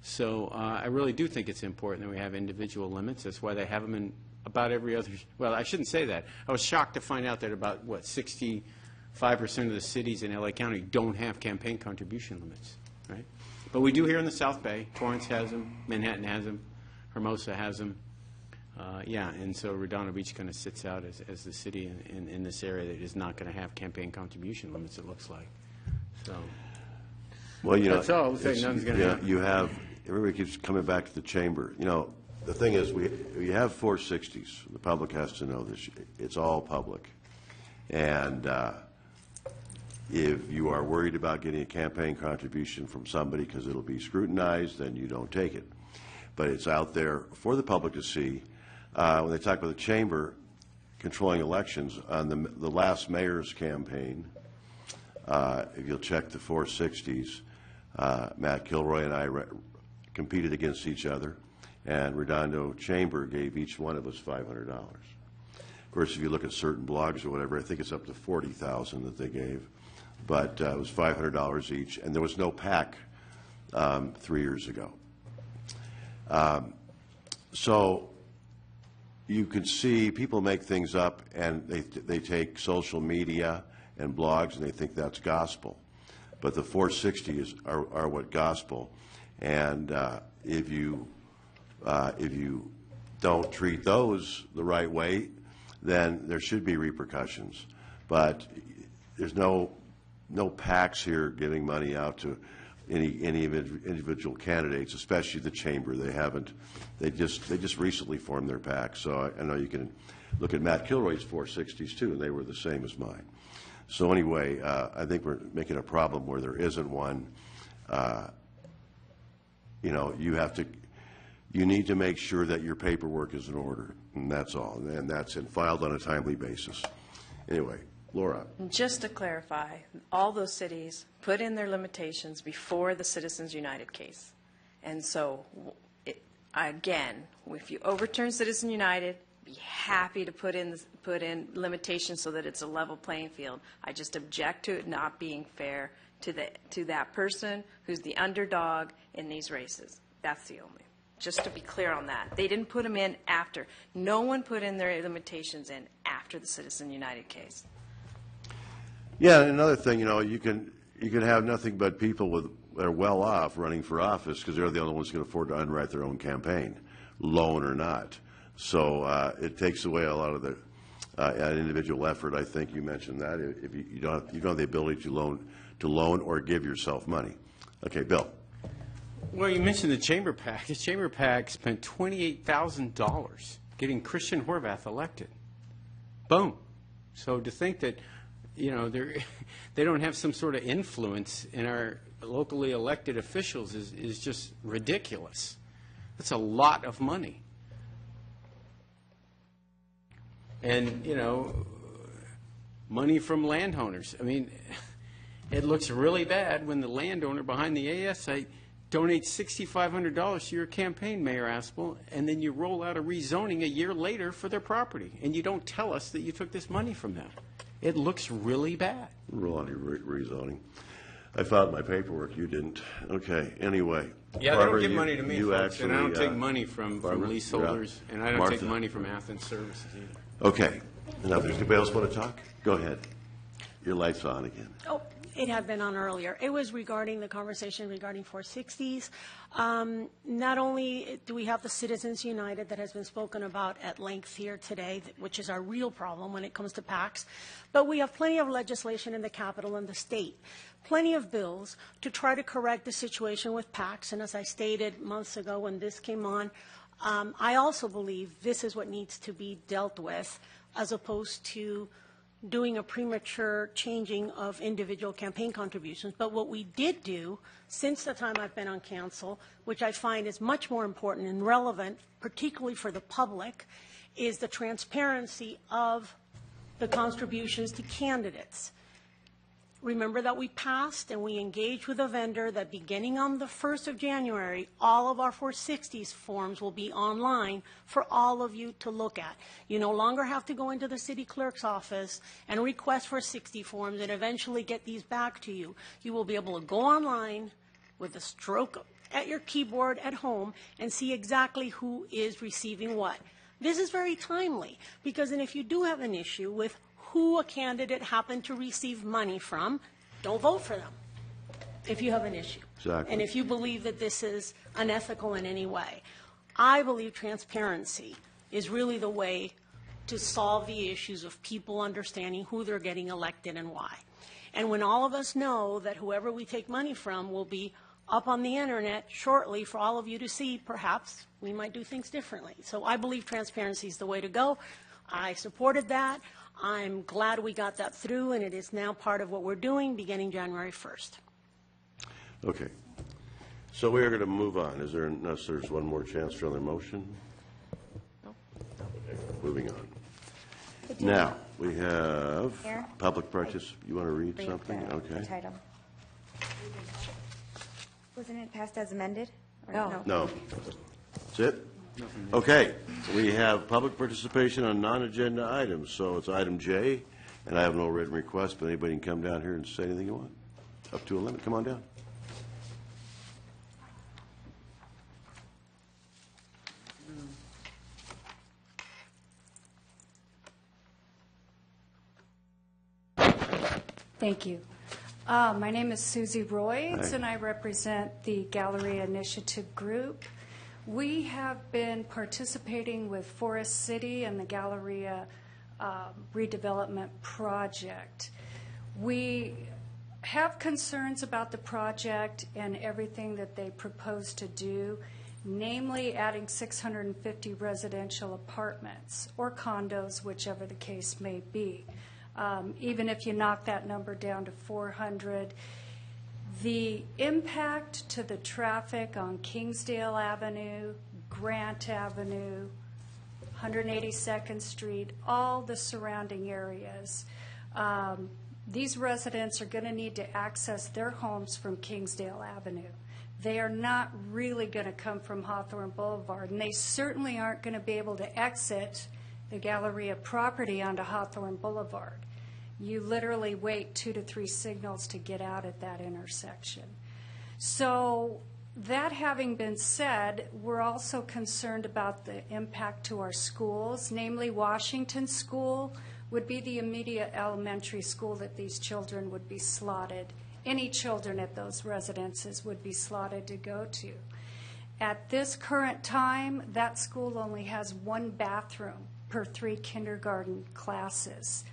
So I really do think it's important that we have individual limits. That's why they have them in about every other – well, I shouldn't say that. I was shocked to find out that about, 65% of the cities in L.A. County don't have campaign contribution limits, right? But we do here in the South Bay. Torrance has them. Manhattan has them. Hermosa has them. Yeah, and so Redondo Beach kind of sits out as the city in this area that is not going to have campaign contribution limits, it looks like. So, Well, you know, that's all. We'll say nothing's going to happen. You have, everybody keeps coming back to the chamber. You know, the thing is, we have 460s. The public has to know this. It's all public. And if you are worried about getting a campaign contribution from somebody because it'll be scrutinized, then you don't take it. But it's out there for the public to see. When they talk about the chamber controlling elections, on the last mayor's campaign, if you'll check the 460s, Matt Kilroy and I competed against each other, and Redondo Chamber gave each one of us $500. Of course, if you look at certain blogs or whatever, I think it's up to $40,000 that they gave, but it was $500 each, and there was no PAC 3 years ago. So you can see people make things up, and they take social media and blogs and they think that's gospel. But the 460 are what gospel. And if you don't treat those the right way, then there should be repercussions. But there's no PACs here giving money out to any individual candidates, especially the chamber. They haven't. They just recently formed their PAC. So I know you can look at Matt Kilroy's 460s too, and they were the same as mine. So anyway, I think we're making a problem where there isn't one. You know, you need to make sure that your paperwork is in order, and that's all, and that's filed on a timely basis. Anyway. Laura. Just to clarify, all those cities put in their limitations before the Citizens United case. And so, again, if you overturn Citizens United, be happy to put in limitations so that it's a level playing field. I just object to it not being fair to that person who's the underdog in these races. That's the only. Just to be clear on that. They didn't put them in after. No one put in their limitations in after the Citizens United case. Yeah, and another thing, you know, you can have nothing but people that are well off running for office because they're the only ones who can afford to underwrite their own campaign, loan or not. So it takes away a lot of the an individual effort. I think you mentioned that if you don't have the ability to loan or give yourself money. Okay, Bill. Well, you mentioned the chamber PAC. The chamber PAC spent $28,000 getting Christian Horvath elected. Boom. So to think that, you know, they don't have some sort of influence in our locally elected officials is just ridiculous. That's a lot of money. And, you know, money from landowners. I mean, it looks really bad when the landowner behind the AS site donates $6,500 to your campaign, Mayor Aspel, and then you roll out a rezoning a year later for their property, and you don't tell us that you took this money from them. It looks really bad. Roll on your rezoning. I filed my paperwork. You didn't. Okay. Anyway. Yeah, Barbara, they don't give money to me, folks, actually, and I don't take money from Barbara, leaseholders, and I don't Martha. take money from Athens Services either. Okay. Now, does anybody else want to talk? Go ahead. Your light's on again. Oh, it had been on earlier. It was regarding the conversation regarding 460s. Not only do we have the Citizens United that has been spoken about at length here today, which is our real problem when it comes to PACs, but we have plenty of legislation in the Capitol and the state, plenty of bills to try to correct the situation with PACs. And as I stated months ago when this came on, I also believe this is what needs to be dealt with as opposed to doing a premature changing of individual campaign contributions. But what we did do since the time I've been on council, which I find is much more important and relevant, particularly for the public, is the transparency of the contributions to candidates. Remember that we passed and we engaged with a vendor that beginning on the 1st of January, all of our 460s forms will be online for all of you to look at. You no longer have to go into the city clerk's office and request for 60 forms and eventually get these back to you. You will be able to go online with a stroke at your keyboard at home and see exactly who is receiving what. This is very timely because then if you do have an issue with who a candidate happened to receive money from, don't vote for them if you have an issue. Exactly. And if you believe that this is unethical in any way. I believe transparency is really the way to solve the issues of people understanding who they're getting elected and why. And when all of us know that whoever we take money from will be up on the internet shortly for all of you to see, perhaps we might do things differently. So I believe transparency is the way to go. I supported that. I'm glad we got that through, and it is now part of what we're doing beginning January 1st. Okay. So we are going to move on. Is there, unless there's one more chance for another motion? No. Okay, moving on. Now, we have Mayor? public participation. You want to read something? The Okay. title. Wasn't it passed as amended? Or No. That's it? Okay. We have public participation on non-agenda items. So it's item J, and I have no written request, but anybody can come down here and say anything you want. Up to a limit. Come on down. Thank you. My name is Susie Royds, Hi. and I represent the Galleria Initiative Group. We have been participating with Forest City and the Galleria redevelopment project. We have concerns about the project and everything that they propose to do, namely adding 650 residential apartments or condos, whichever the case may be. Even if you knock that number down to 400, the impact to the traffic on Kingsdale Avenue, Grant Avenue, 182nd Street, all the surrounding areas, these residents are going to need to access their homes from Kingsdale Avenue. They are not really going to come from Hawthorne Boulevard, and they certainly aren't going to be able to exit the Galleria property onto Hawthorne Boulevard. You literally wait 2 to 3 signals to get out at that intersection. So that having been said, we're also concerned about the impact to our schools, namely Washington School would be the immediate elementary school that these children would be slotted. Any children at those residences would be slotted to go to. At this current time, that school only has 1 bathroom per 3 kindergarten classes.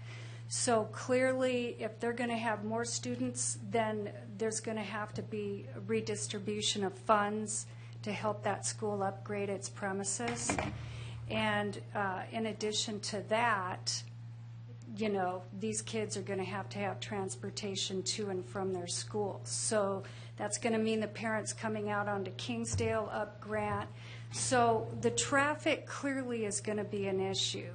So clearly, if they're going to have more students, then there's going to have to be a redistribution of funds to help that school upgrade its premises. And in addition to that, you know, these kids are going to have transportation to and from their schools. So that's going to mean the parents coming out onto Kingsdale, up Grant. So the traffic clearly is going to be an issue.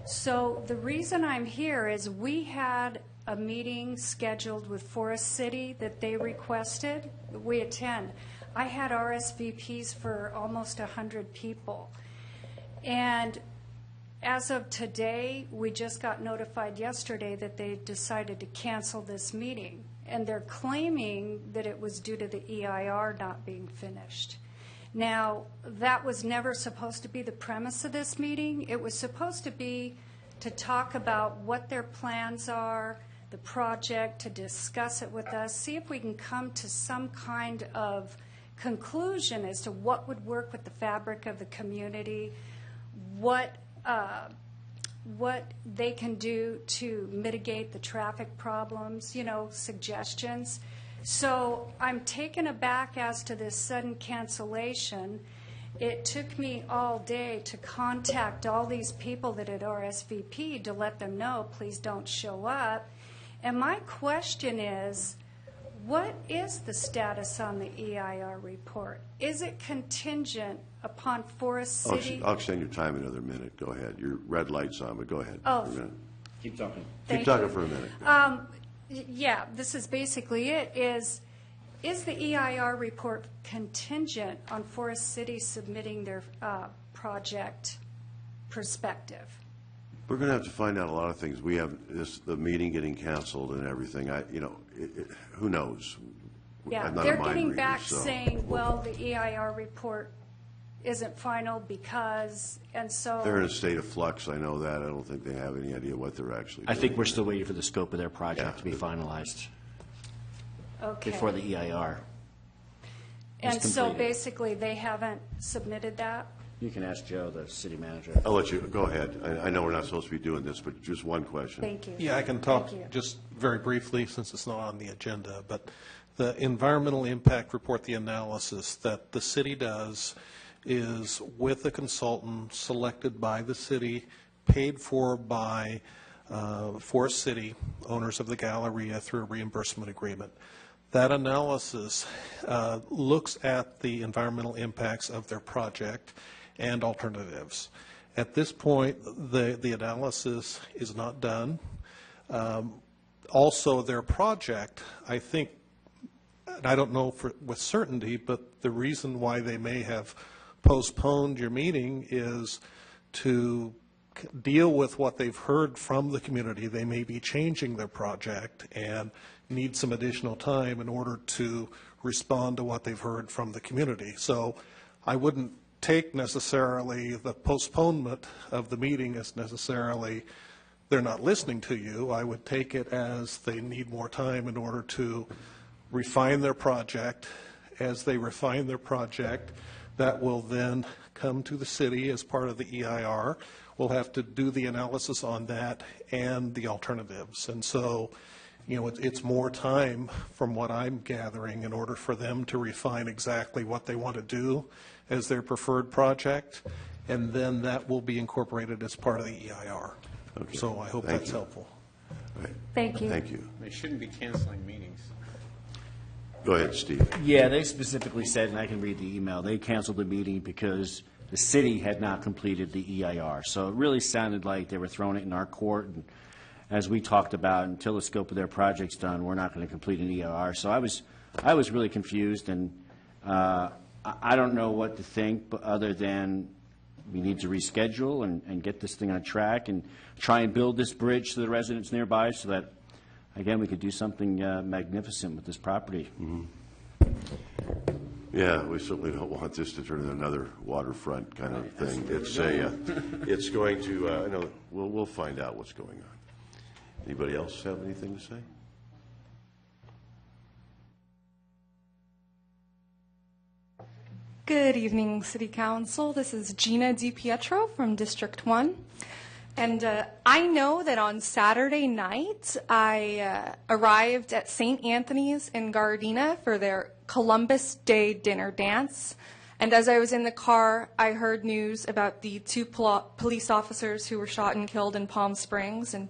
So the reason I'm here is we had a meeting scheduled with Forest City that they requested. We attend. I had RSVPs for almost 100 people. And as of today, we just got notified yesterday that they decided to cancel this meeting. And they're claiming that it was due to the EIR not being finished. Now, that was never supposed to be the premise of this meeting. It was supposed to be to talk about what their plans are, the project, to discuss it with us, see if we can come to some kind of conclusion as to what would work with the fabric of the community, what they can do to mitigate the traffic problems, you know, suggestions. So I'm taken aback as to this sudden cancellation, it took me all day to contact all these people that had RSVP'd to let them know, please don't show up. And my question is, what is the status on the EIR report? Is it contingent upon Forest City? I'll extend your time another minute. Go ahead. Your red light's on, but go ahead. Oh, for a minute. Keep talking. Keep talking for a minute. Yeah, this is basically it. Is the EIR report contingent on Forest City submitting their project perspective? We're going to have to find out a lot of things. We have the meeting getting canceled and everything. Who knows? Yeah, I'm not a they're mind getting reader, back so- saying, well, the EIR report isn't final because, and so. They're in a state of flux. I know that. I don't think they have any idea what they're actually doing. I think we're still waiting for the scope of their project Yeah. to be finalized Okay. before the EIR. And so completed. basically, they haven't submitted that? You can ask Joe, the city manager. I'll let you go ahead. I know we're not supposed to be doing this, but just one question. Thank you. Yeah, I can talk Thank you. just very briefly since it's not on the agenda, but the environmental impact report, the analysis that the city does is with a consultant selected by the city, paid for by Forest City, owners of the Galleria, through a reimbursement agreement. That analysis looks at the environmental impacts of their project and alternatives. At this point, the analysis is not done. Also, their project, I think, and I don't know with certainty, but the reason why they may have postponed your meeting is to deal with what they've heard from the community. They may be changing their project and need some additional time in order to respond to what they've heard from the community. So I wouldn't take necessarily the postponement of the meeting as necessarily they're not listening to you. I would take it as they need more time in order to refine their project. As they refine their project, that will then come to the city as part of the EIR. We'll have to do the analysis on that and the alternatives. And so, it's more time from what I'm gathering in order for them to refine exactly what they want to do as their preferred project. And then that will be incorporated as part of the EIR. Okay. So I hope Thank that's you. helpful. Right. Thank you. Thank you. They shouldn't be canceling meetings. Go ahead, Steve. Yeah, they specifically said, and I can read the email, they canceled the meeting because the city had not completed the EIR. So it really sounded like they were throwing it in our court. And as we talked about, until the scope of their project's done, we're not going to complete an EIR. So I was really confused, and I don't know what to think, but other than we need to reschedule and get this thing on track and try and build this bridge to the residents nearby so that, again, we could do something magnificent with this property. Mm-hmm. Yeah, we certainly don't want this to turn into another waterfront kind of thing. It's going to, I know, we'll find out what's going on. Anybody else have anything to say? Good evening, City Council. This is Gina DiPietro from District 1. And I know that on Saturday night, I arrived at St. Anthony's in Gardena for their Columbus Day dinner dance. And as I was in the car, I heard news about the two police officers who were shot and killed in Palm Springs. And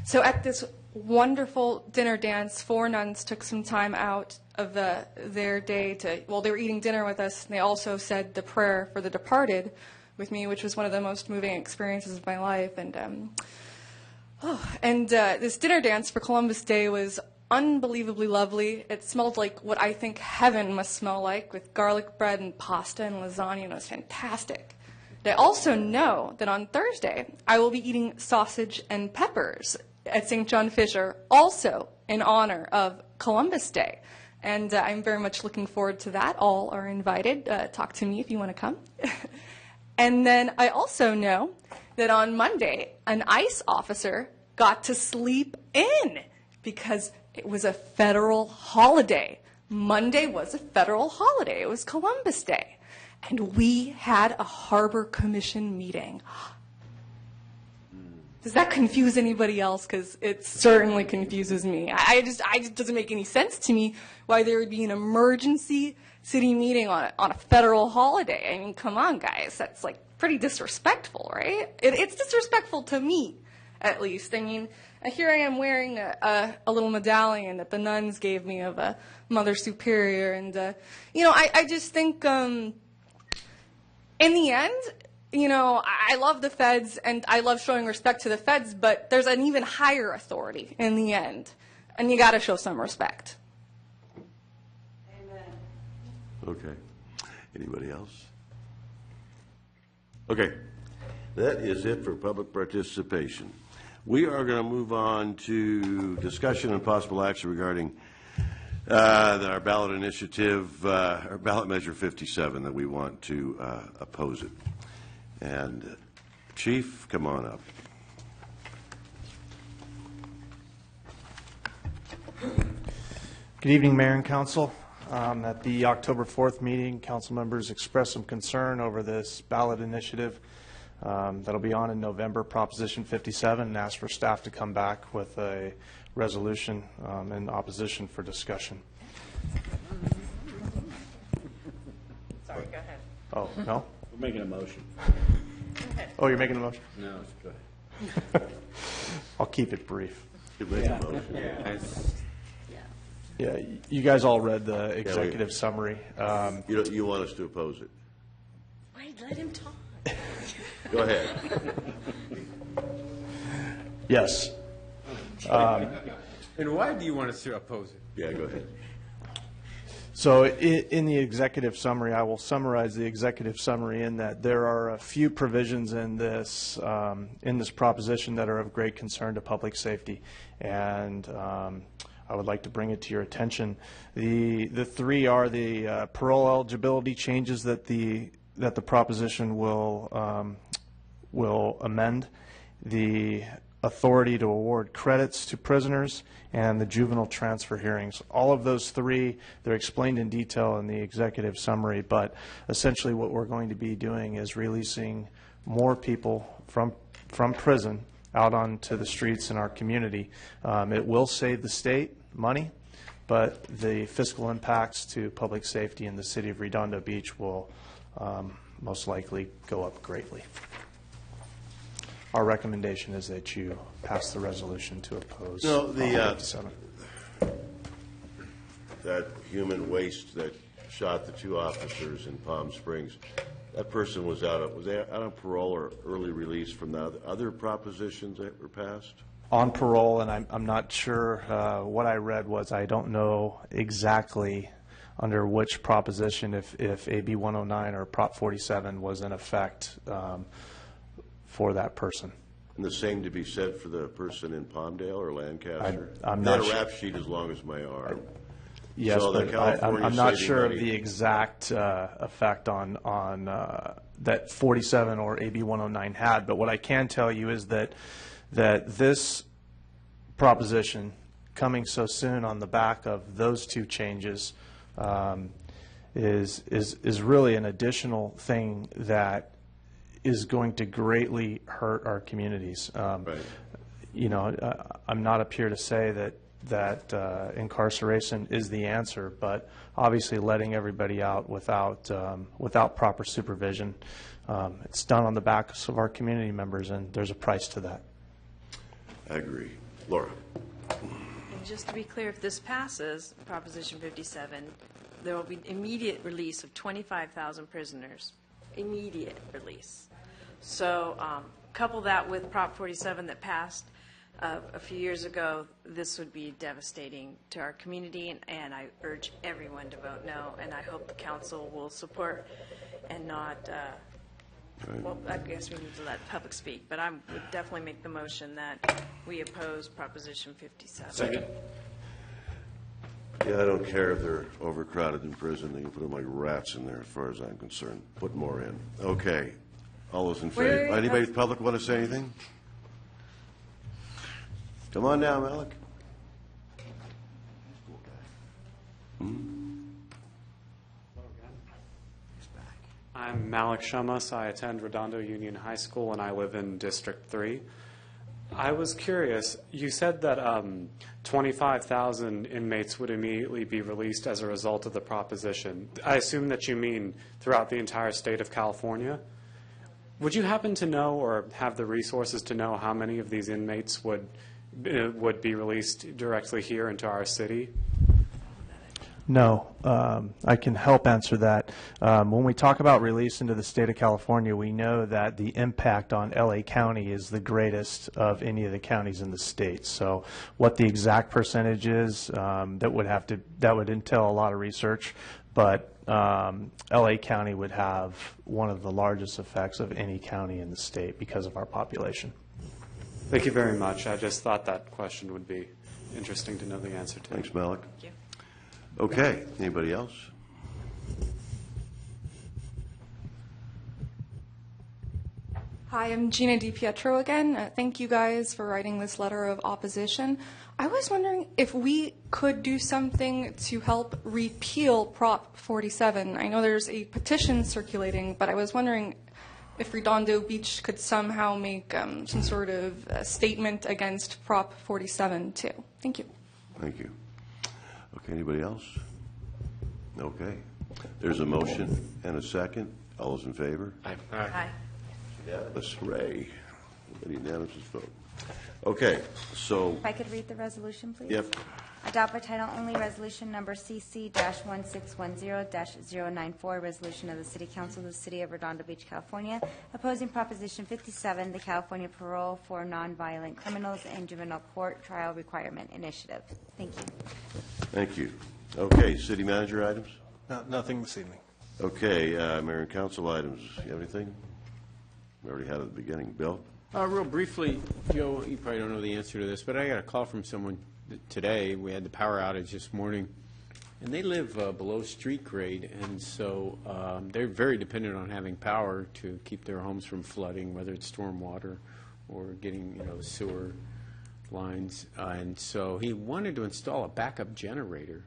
so at this wonderful dinner dance, 4 nuns took some time out of their day to, they were eating dinner with us, and they also said the prayer for the departed with me, which was one of the most moving experiences of my life. And this dinner dance for Columbus Day was unbelievably lovely. It smelled like what I think heaven must smell like, with garlic bread and pasta and lasagna, and it was fantastic. I also know that on Thursday, I will be eating sausage and peppers at St. John Fisher, also in honor of Columbus Day. And I'm very much looking forward to that. All are invited. Talk to me if you want to come. And then I also know that on Monday, an ICE officer got to sleep in because it was a federal holiday. Monday was a federal holiday. It was Columbus Day. And we had a Harbor Commission meeting. Does that confuse anybody else? Because it certainly confuses me. It just doesn't make any sense to me why there would be an emergency city meeting on a federal holiday. I mean, come on, guys. That's like pretty disrespectful, right? It's disrespectful to me, at least. I mean, here I am wearing a little medallion that the nuns gave me of a Mother Superior. And, I just think in the end, I love the feds and I love showing respect to the feds, but there's an even higher authority in the end. And you got to show some respect. Okay. Anybody else? Okay. That is it for public participation. We are going to move on to discussion and possible action regarding our ballot initiative, our ballot measure 57, that we want to oppose it. And Chief, come on up. Good evening, Mayor and Council. At the October 4th meeting, council members expressed some concern over this ballot initiative that'll be on in November, Proposition 57, and asked for staff to come back with a resolution in opposition for discussion. Sorry, go ahead. Oh, no? We're making a motion. Go ahead. Oh, you're making a motion? No, go ahead. I'll keep it brief. You make a motion. Yeah. Yeah, you guys all read the executive summary. You want us to oppose it? Wait, let him talk. Go ahead. Yes. And why do you want us to oppose it? Yeah, go ahead. So in the executive summary, I will summarize the executive summary in that there are a few provisions in this proposition that are of great concern to public safety, and I would like to bring it to your attention. The three are the parole eligibility changes that the proposition will amend, the authority to award credits to prisoners, and the juvenile transfer hearings. All of those three, they're explained in detail in the executive summary, but essentially what we're going to be doing is releasing more people from prison out onto the streets in our community. It will save the state money, but the fiscal impacts to public safety in the city of Redondo Beach will most likely go up greatly. Our recommendation is that you pass the resolution to oppose. No, that human waste that shot the two officers in Palm Springs, that person was out on parole or early release from the other propositions that were passed? On parole, and I'm not sure what I read was, I don't know exactly under which proposition, if AB 109 or Prop 47 was in effect for that person. And the same to be said for the person in Palmdale or Lancaster? I'm not not a sure. rap sheet as long as my arm. Yes, so but I'm not sure of the exact effect on that 47 or AB 109 had. But what I can tell you is that this proposition coming so soon on the back of those two changes is really an additional thing that is going to greatly hurt our communities. Right. I'm not up here to say that incarceration is the answer, but obviously letting everybody out without proper supervision, it's done on the backs of our community members, and there's a price to that. I agree. Laura. And just to be clear, if this passes, Proposition 57, there will be immediate release of 25,000 prisoners. Immediate release. So couple that with Prop 47 that passed a few years ago, this would be devastating to our community, and I urge everyone to vote no, and I hope the council will support and not, well, I guess we need to let the public speak, but I would definitely make the motion that we oppose Proposition 57. Second. Yeah, I don't care if they're overcrowded in prison. They can put them like rats in there as far as I'm concerned. Put more in. Okay. All those in favor? Anybody in the public want to say anything? Come on down, Malik. I'm Malik Shamas. I attend Redondo Union High School, and I live in District 3. I was curious. You said that 25,000 inmates would immediately be released as a result of the proposition. I assume that you mean throughout the entire state of California. Would you happen to know or have the resources to know how many of these inmates would be released directly here into our city? No, I can help answer that. When we talk about release into the state of California, we know that the impact on LA County is the greatest of any of the counties in the state. So what the exact percentage is, that would entail a lot of research, but LA County would have one of the largest effects of any county in the state because of our population. Thank you very much. I just thought that question would be interesting to know the answer to. Thanks, Malik. Thank you. Okay, anybody else? Hi, I'm Gina DiPietro again. Thank you guys for writing this letter of opposition. I was wondering if we could do something to help repeal Prop 47. I know there's a petition circulating, but I was wondering if Redondo Beach could somehow make some sort of statement against Prop 47 too. Thank you. Thank you. Okay, anybody else? Okay. There's a motion and a second. All those in favor? Aye. Unanimous, hooray. Unanimous vote. Okay, so, If I could read the resolution, please? yep, Adopt by title only resolution number CC-1610-094, resolution of the City Council of the City of Redondo Beach, California, opposing Proposition 57, the California Parole for Nonviolent Criminals and Juvenile Court Trial Requirement Initiative. Thank you. thank you. Okay, city manager items? Nothing this evening. Okay, mayor and council items. You have anything? We already had it at the beginning. Bill? Real briefly, Joe, you probably don't know the answer to this, but I got a call from someone today. We had the power outage this morning, and they live below street grade, and so they're very dependent on having power to keep their homes from flooding, whether it's storm water or getting, sewer lines. And so he wanted to install a backup generator,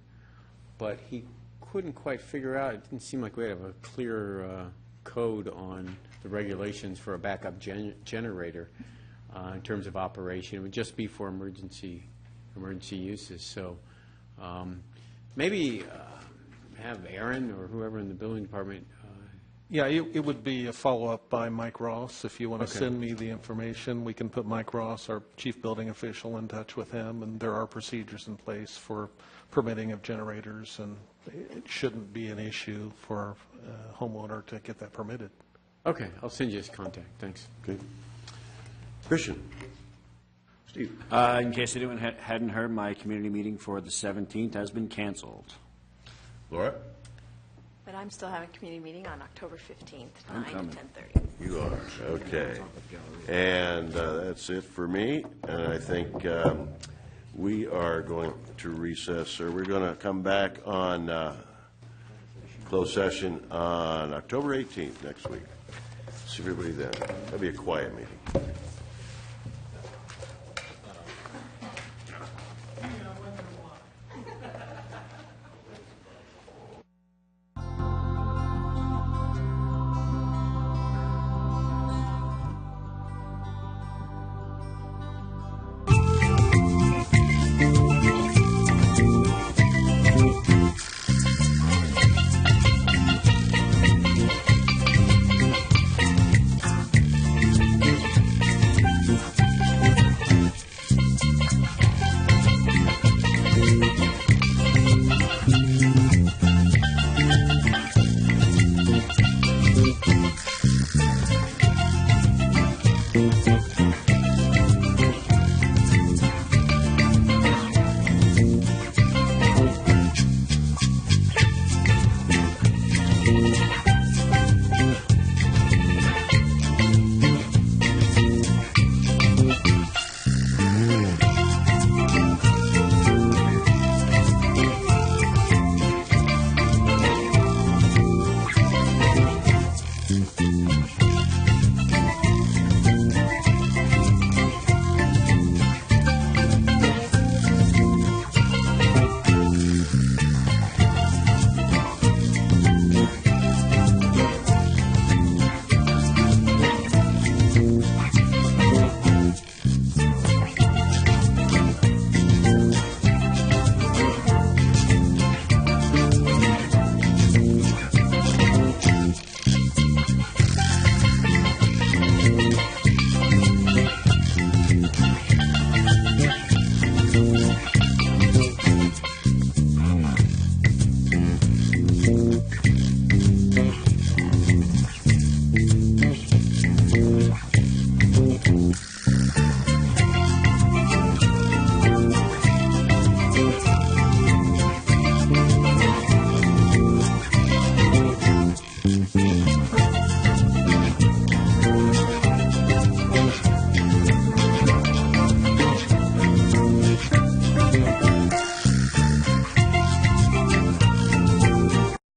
but he couldn't quite figure out, it didn't seem like we had a clear code on the regulations for a backup generator in terms of operation. It would just be for emergency uses. So maybe have Aaron or whoever in the building department. Yeah, it would be a follow-up by Mike Ross. If you want to Okay. send me the information, we can put Mike Ross, our chief building official, in touch with him, and there are procedures in place for permitting of generators, and it shouldn't be an issue for a homeowner to get that permitted. Okay, I'll send you his contact. Thanks. Okay. Christian? Steve? In case anyone hadn't heard, my community meeting for the 17th has been canceled. Laura? But I'm still having a community meeting on October 15th, I'm 9 coming. to 10:30. You are, okay. And that's it for me, and I think we are going to recess, or we're going to come back on closed session on October 18th next week. See everybody then. That'll be a quiet meeting.